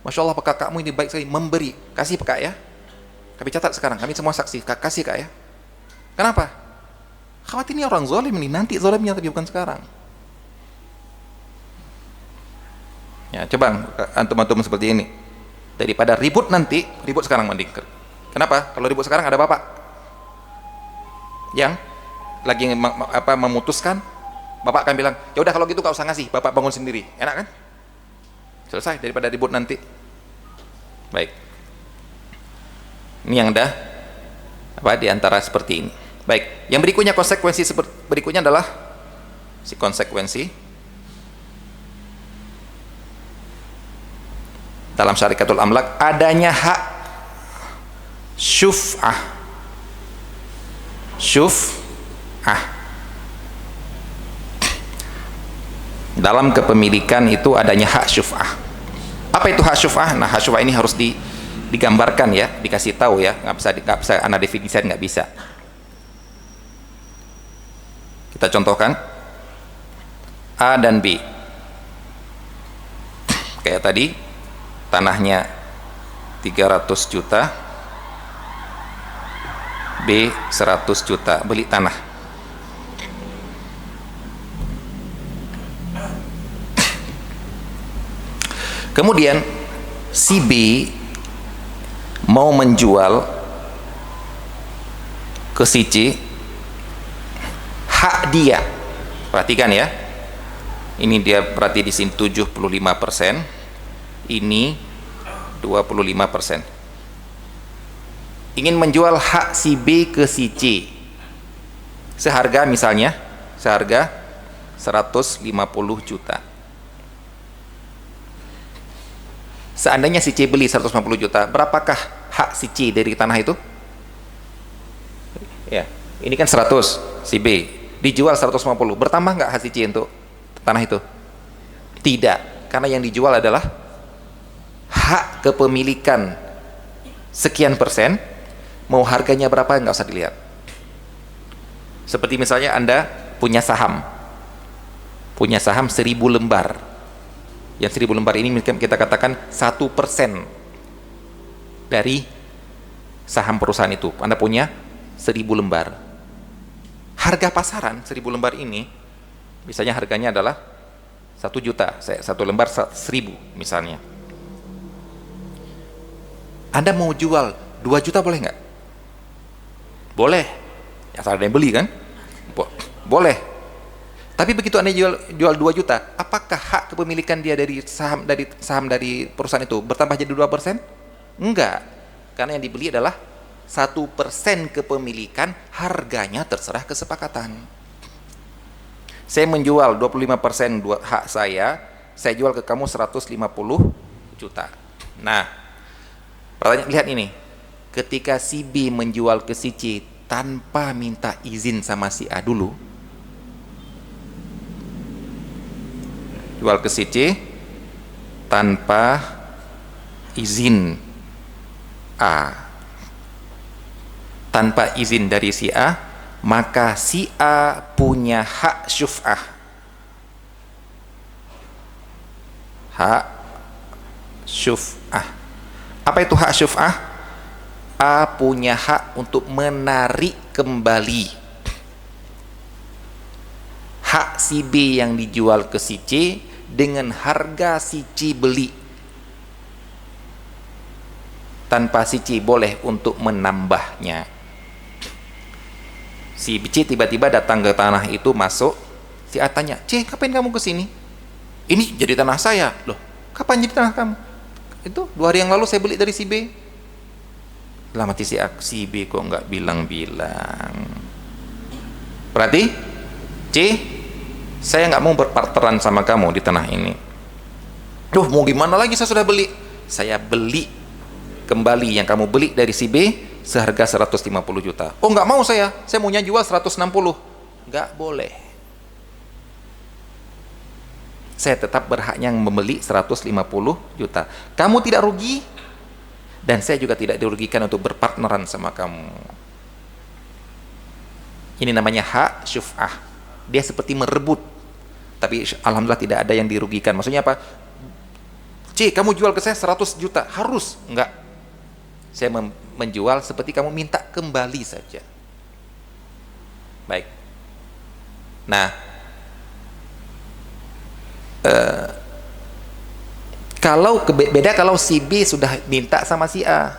Masya Allah Pak, kakakmu ini baik sekali, memberi, kasih Pak ya. Kami catat sekarang, kami semua saksi, kasih Kak ya. Kenapa? Khawatir ini orang zalim ini, nanti zalimnya tapi bukan sekarang. Ya coba antum-antum seperti ini, daripada ribut nanti, ribut sekarang mending. Kenapa? Kalau ribut sekarang ada bapak yang lagi memutuskan, bapak akan bilang, ya udah kalau gitu gak usah ngasih, bapak bangun sendiri, enak kan? Selesai, daripada ribut nanti. Baik, ini yang dah di antara seperti ini. Baik, yang berikutnya, konsekuensi berikutnya adalah si konsekuensi dalam syarikatul amlak, adanya hak syuf'ah. Dalam kepemilikan itu adanya hak syuf'ah. Apa itu hak syuf'ah? Nah, hak syuf'ah ini harus digambarkan ya, dikasih tahu ya, nggak bisa anak definisikan, nggak bisa. Kita contohkan A dan B. Kayak tadi, tanahnya 300 juta, B 100 juta, beli tanah. Kemudian si B mau menjual ke si C, hak dia. Perhatikan ya. Ini dia berarti di sini 75%, ini 25%. Ingin menjual hak si B ke si C. Seharga misalnya, seharga 150 juta. Seandainya si C beli 150 juta, berapakah hak si C dari tanah itu? Ya, ini kan 100 si B dijual 150, bertambah nggak hak si C untuk tanah itu? Tidak, karena yang dijual adalah hak kepemilikan sekian persen, mau harganya berapa nggak usah dilihat. Seperti misalnya Anda punya saham 1000 lembar, yang 1000 lembar ini kita katakan 1% dari saham perusahaan itu. Anda punya 1000 lembar, harga pasaran 1000 lembar ini misalnya harganya adalah 1 juta, satu lembar 1000 misalnya. Anda mau jual 2 juta boleh nggak? Boleh, asal ada yang beli kan? Boleh. Tapi begitu Anda jual 2 juta, apakah hak kepemilikan dia dari saham dari perusahaan itu bertambah jadi 2%? Enggak, karena yang dibeli adalah 1% kepemilikan, harganya terserah kesepakatan. Saya menjual 25% hak saya jual ke kamu 150 juta. Nah, pertanyaan, lihat ini, ketika si B menjual ke si C tanpa minta izin sama si A dulu, jual ke si C tanpa izin A, tanpa izin dari si A, maka si A punya hak syuf'ah. Hak syuf'ah. Apa itu hak syuf'ah? A punya hak untuk menarik kembali hak si B yang dijual ke si C dengan harga si C beli, tanpa si C boleh untuk menambahnya. Si C tiba-tiba datang ke tanah itu, masuk, si A tanya, C, kapan kamu ke sini? Ini jadi tanah saya. Loh, kapan jadi tanah kamu? Itu 2 hari yang lalu saya beli dari si B. Lah mati si A, si B kok nggak bilang-bilang. Berarti C, saya nggak mau berpartneran sama kamu di tanah ini. Duh, mau gimana lagi, saya sudah beli. Saya beli kembali yang kamu beli dari si B seharga 150 juta. Oh, nggak mau saya maunya jual 160. Nggak boleh. Saya tetap berhaknya membeli 150 juta. Kamu tidak rugi, dan saya juga tidak dirugikan untuk berpartneran sama kamu. Ini namanya hak syuf'ah. Dia seperti merebut, tapi alhamdulillah tidak ada yang dirugikan. Maksudnya apa? C, kamu jual ke saya 100 juta, harus? Enggak. Saya menjual seperti kamu minta kembali saja. Baik. Nah, beda kalau si B sudah minta sama si A,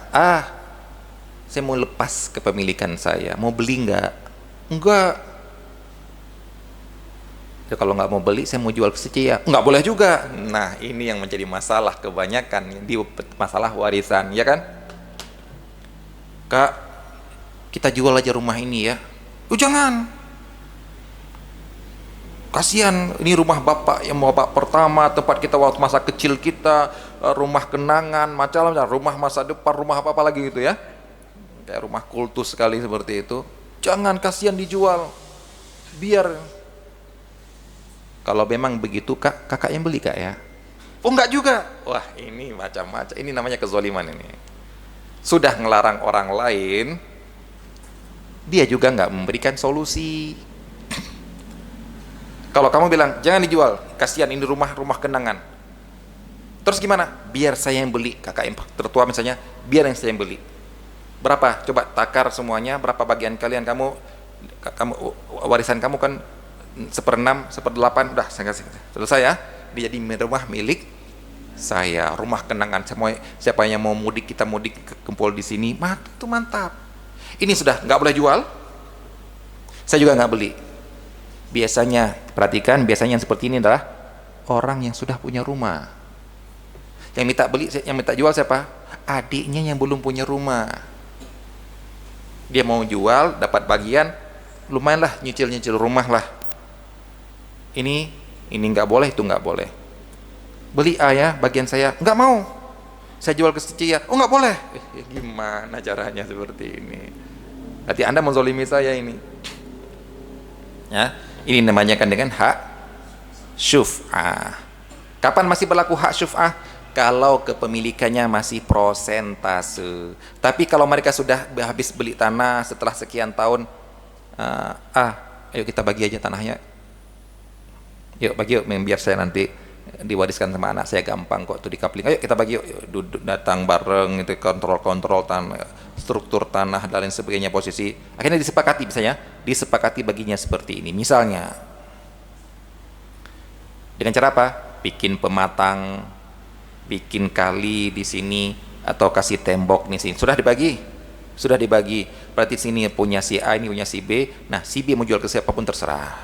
saya mau lepas kepemilikan saya, mau beli enggak? Enggak. Ya, kalau nggak mau beli, saya mau jual ke si C ya? Nggak boleh juga. Nah, ini yang menjadi masalah kebanyakan di masalah warisan, ya kan? Kak, kita jual aja rumah ini ya. Oh, jangan. Kasihan, ini rumah bapak yang bapak pertama, tempat kita waktu masa kecil kita, rumah kenangan, macam-macam, rumah masa depan, rumah apa lagi gitu ya. Kayak rumah kultus sekali seperti itu. Jangan, kasihan dijual. Biar. Kalau memang begitu, kakak yang beli kak ya. Oh, enggak juga. Wah, ini macam-macam. Ini namanya kezaliman ini. Sudah ngelarang orang lain, dia juga nggak memberikan solusi. Kalau kamu bilang jangan dijual, kasihan ini rumah kenangan, terus gimana? Biar saya yang beli, kakak yang tertua misalnya, biar yang saya yang beli. Berapa? Coba takar semuanya, berapa bagian kalian, kamu warisan kamu kan 1/6, 1/8, udah saya kasih, selesai ya. Dia jadi rumah milik saya, rumah kenangan. Siapa yang mau mudik, kita mudik ke kumpul di sini, itu mantap. Ini sudah nggak boleh jual, saya juga nggak beli. Biasanya, perhatikan, biasanya yang seperti ini adalah orang yang sudah punya rumah. Yang minta beli, yang minta jual siapa? Adiknya yang belum punya rumah. Dia mau jual, dapat bagian, lumayan lah, nyicil rumah lah. Ini nggak boleh, itu nggak boleh. Beli A ya, bagian saya, nggak mau. Saya jual ke si C ya, oh nggak boleh. Gimana caranya seperti ini? Berarti Anda menzolimi saya ini. Ya, ini namanya kan dengan hak syuf'ah. Kapan masih berlaku hak syuf'ah? Kalau kepemilikannya masih prosentase. Tapi kalau mereka sudah habis beli tanah setelah sekian tahun, ayo kita bagi aja tanahnya. Yuk bagi yuk, biar saya nanti diwariskan sama anak saya, gampang kok tuh di coupling. Ayo kita bagi yuk, duduk datang bareng itu, kontrol tanah, struktur tanah dan lain sebagainya, posisi. Akhirnya disepakati, misalnya disepakati baginya seperti ini. Misalnya dengan cara apa? Bikin pematang, bikin kali di sini, atau kasih tembok di sini. Sudah dibagi. Berarti sini punya si A, ini punya si B. Nah, si B mau jual ke siapapun terserah.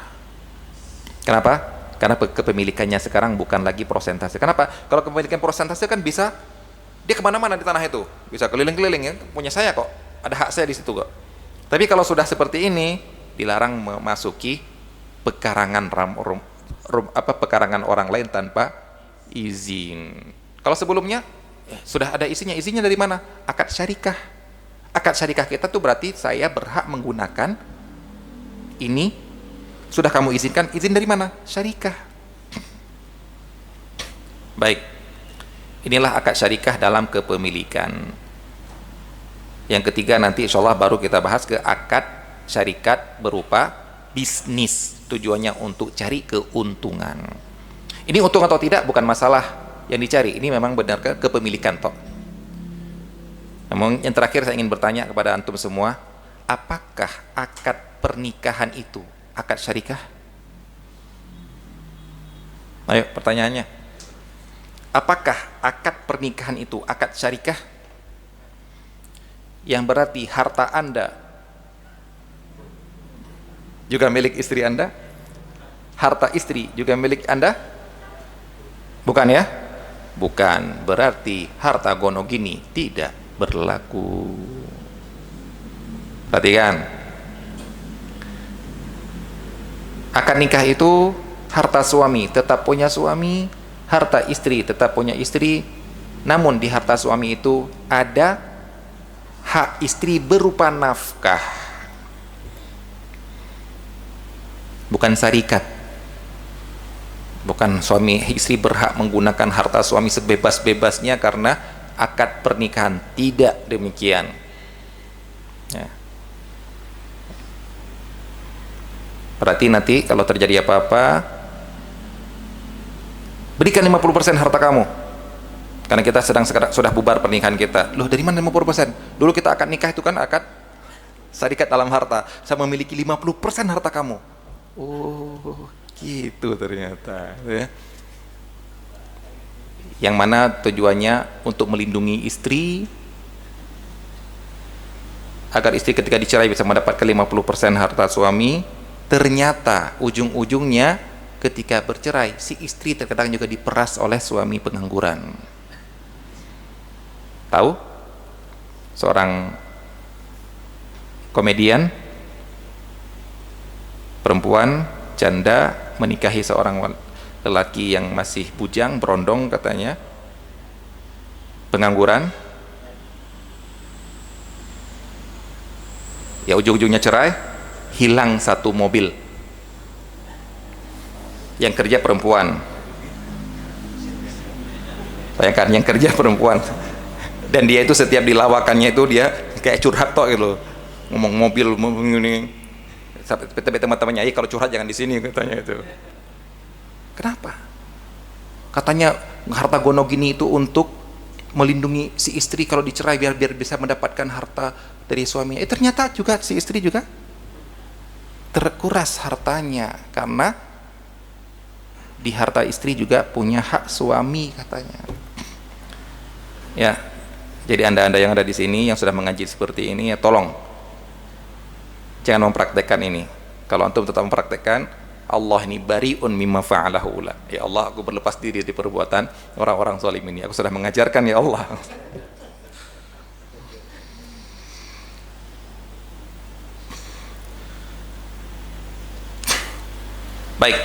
Kenapa? Karena kepemilikannya sekarang bukan lagi prosentase. Kenapa? Kalau kepemilikan prosentase kan bisa dia kemana-mana di tanah itu, bisa keliling-keliling, ya punya saya kok, ada hak saya di situ kok. Tapi kalau sudah seperti ini, dilarang memasuki pekarangan orang lain tanpa izin. Kalau sebelumnya sudah ada izinnya dari mana? Akad syarikah. Akad syarikah kita tuh berarti saya berhak menggunakan ini, sudah kamu izinkan, izin dari mana? Syarikah. Baik, inilah akad syarikah dalam kepemilikan. Yang ketiga nanti insya Allah baru kita bahas ke akad syarikat berupa bisnis, tujuannya untuk cari keuntungan. Ini untung atau tidak bukan masalah yang dicari, ini memang benar kepemilikan toh. Namun yang terakhir saya ingin bertanya kepada antum semua, apakah akad pernikahan itu akad syarikah? Ayo pertanyaannya, apakah akad pernikahan itu akad syarikah? Yang berarti harta Anda juga milik istri Anda, harta istri juga milik Anda? Bukan ya? Bukan, berarti harta gonogini tidak berlaku. Perhatikan, akad nikah itu harta suami tetap punya suami, harta istri tetap punya istri. Namun di harta suami itu ada hak istri berupa nafkah, bukan syarikat. Bukan suami istri berhak menggunakan harta suami sebebas-bebasnya karena akad pernikahan, tidak demikian ya. Berarti nanti kalau terjadi apa-apa, berikan 50% harta kamu, karena kita sudah bubar pernikahan kita. Loh, dari mana 50%? Dulu kita akad nikah itu kan akad syarikat dalam harta, saya memiliki 50% harta kamu. Oh gitu ternyata ya. Yang mana tujuannya untuk melindungi istri, agar istri ketika dicerai bisa mendapatkan 50% harta suami. Ternyata ujung-ujungnya ketika bercerai, si istri terkadang juga diperas oleh suami pengangguran. Tahu? Seorang komedian perempuan janda menikahi seorang lelaki yang masih bujang, berondong katanya, pengangguran. Ya ujung-ujungnya cerai, hilang satu mobil. Yang kerja perempuan. Bayangkan, yang kerja perempuan. Dan dia itu setiap dilawakannya itu dia kayak curhat toh gitu. Ngomong mobil ini. Sampai teman-temannya, kalau curhat jangan di sini katanya itu. Kenapa? Katanya harta gonogini itu untuk melindungi si istri kalau dicerai, biar bisa mendapatkan harta dari suaminya. Ternyata juga si istri juga terkuras hartanya karena di harta istri juga punya hak suami katanya. Ya, jadi anda yang ada di sini yang sudah mengaji seperti ini, ya tolong jangan mempraktekkan ini. Kalau antum tetap mempraktekkan, Allah ini bariun mimma fa'alahu ula. Ya Allah, aku berlepas diri dari perbuatan orang-orang zalim ini. Aku sudah mengajarkan ya Allah. Baik,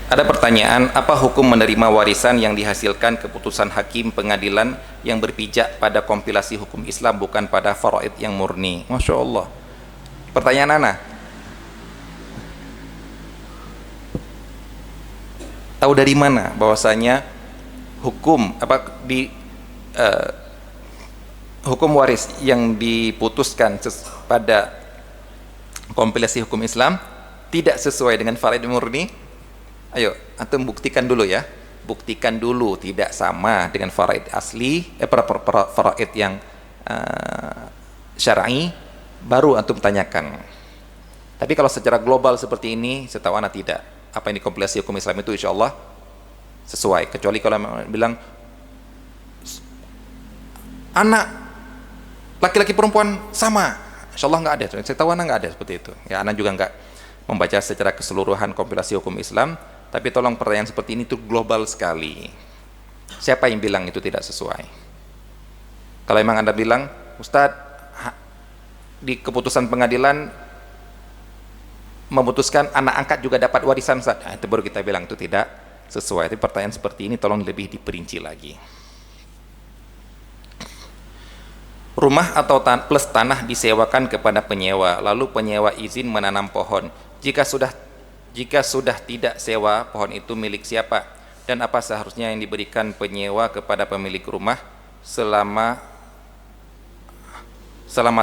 ada pertanyaan, apa hukum menerima warisan yang dihasilkan keputusan hakim pengadilan yang berpijak pada kompilasi hukum Islam bukan pada faraid yang murni? Masya Allah, Pertanyaan Ana, tahu dari mana bahwasanya hukum hukum waris yang diputuskan pada kompilasi hukum Islam tidak sesuai dengan faraid murni? Ayo, antum buktikan dulu ya. Buktikan dulu tidak sama dengan faraid asli, faraid yang syar'i, baru antum tanyakan. Tapi kalau secara global seperti ini, setahu ana tidak. Apa yang di kompilasi hukum Islam itu insya Allah sesuai. Kecuali kalau bilang anak laki-laki perempuan sama, insya Allah nggak ada. Saya tahu anak nggak ada seperti itu. Ya, anak juga nggak membaca secara keseluruhan kompilasi hukum Islam. Tapi tolong, pertanyaan seperti ini itu global sekali. Siapa yang bilang itu tidak sesuai? Kalau memang Anda bilang, Ustadz, di keputusan pengadilan memutuskan anak angkat juga dapat warisan, itu baru kita bilang itu tidak sesuai. Tapi pertanyaan seperti ini tolong lebih diperinci lagi. Rumah atau plus tanah disewakan kepada penyewa, lalu penyewa izin menanam pohon. Jika sudah tidak sewa, pohon itu milik siapa? Dan apa seharusnya yang diberikan penyewa kepada pemilik rumah selama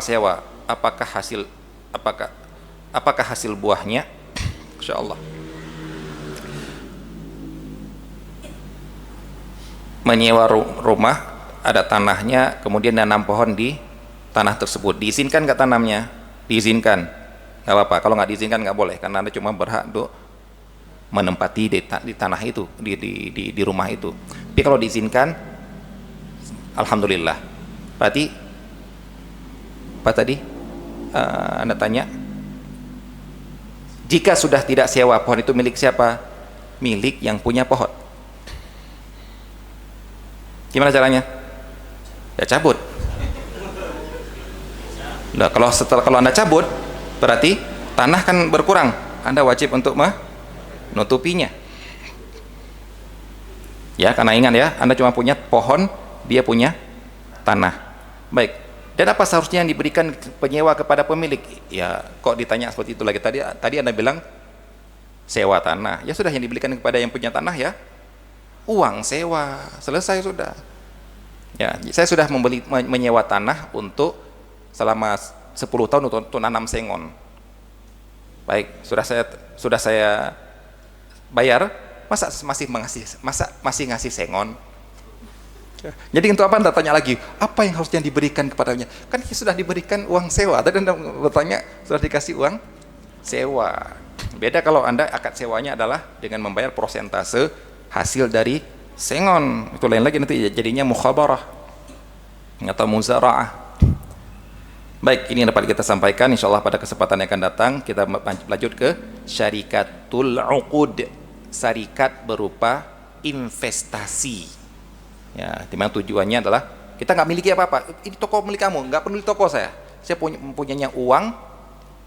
sewa? Apakah hasil buahnya? Insyaallah. Menyewa rumah, ada tanahnya, kemudian nanam pohon di tanah tersebut. Diizinkan nggak tanamnya? Diizinkan. Nggak apa-apa. Kalau nggak diizinkan nggak boleh, karena Anda cuma berhak untuk menempati di tanah itu, di rumah itu. Tapi kalau diizinkan, alhamdulillah. Berarti apa tadi Anda tanya? Jika sudah tidak sewa, pohon itu milik siapa? Milik yang punya pohon. Gimana caranya? Ya cabut. Nah, kalau Anda cabut, berarti tanah kan berkurang. Anda wajib untuk menutupinya. Ya, karena ingat ya, Anda cuma punya pohon, dia punya tanah. Baik. Dan apa seharusnya yang diberikan penyewa kepada pemilik? Ya, kok ditanya seperti itu lagi? Tadi Anda bilang sewa tanah. Ya sudah, yang diberikan kepada yang punya tanah ya uang sewa. Selesai sudah. Ya, saya sudah menyewa tanah untuk selama 10 tahun untuk nanam sengon. Baik, sudah saya bayar, masa masih ngasih sengon? Jadi untuk apa Anda tanya lagi? Apa yang harusnya diberikan kepadanya? Kan sudah diberikan uang sewa. Tadi Anda bertanya sudah dikasih uang sewa. Beda kalau Anda akad sewanya adalah dengan membayar prosentase hasil dari sengon. Itu lain lagi, nanti jadinya mukhabarah atau muzara'ah. Baik, ini yang dapat kita sampaikan. Insyaallah pada kesempatan yang akan datang kita lanjut ke syarikatul uqud. Syarikat berupa investasi. Ya, dimana tujuannya adalah kita nggak miliki apa-apa. Ini toko milik kamu, nggak perlu di toko saya. Saya mempunyai uang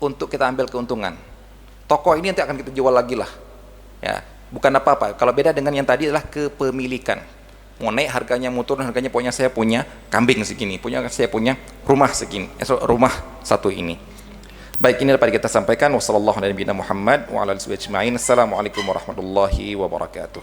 untuk kita ambil keuntungan. Toko ini nanti akan kita jual lagi lah. Ya, bukan apa-apa. Kalau beda dengan yang tadi adalah kepemilikan. Mau naik harganya, mau turun harganya, pokoknya saya punya kambing segini, saya punya rumah segini, rumah satu ini. Baik, ini dapat kita sampaikan. Wassalamualaikum warahmatullahi wabarakatuh.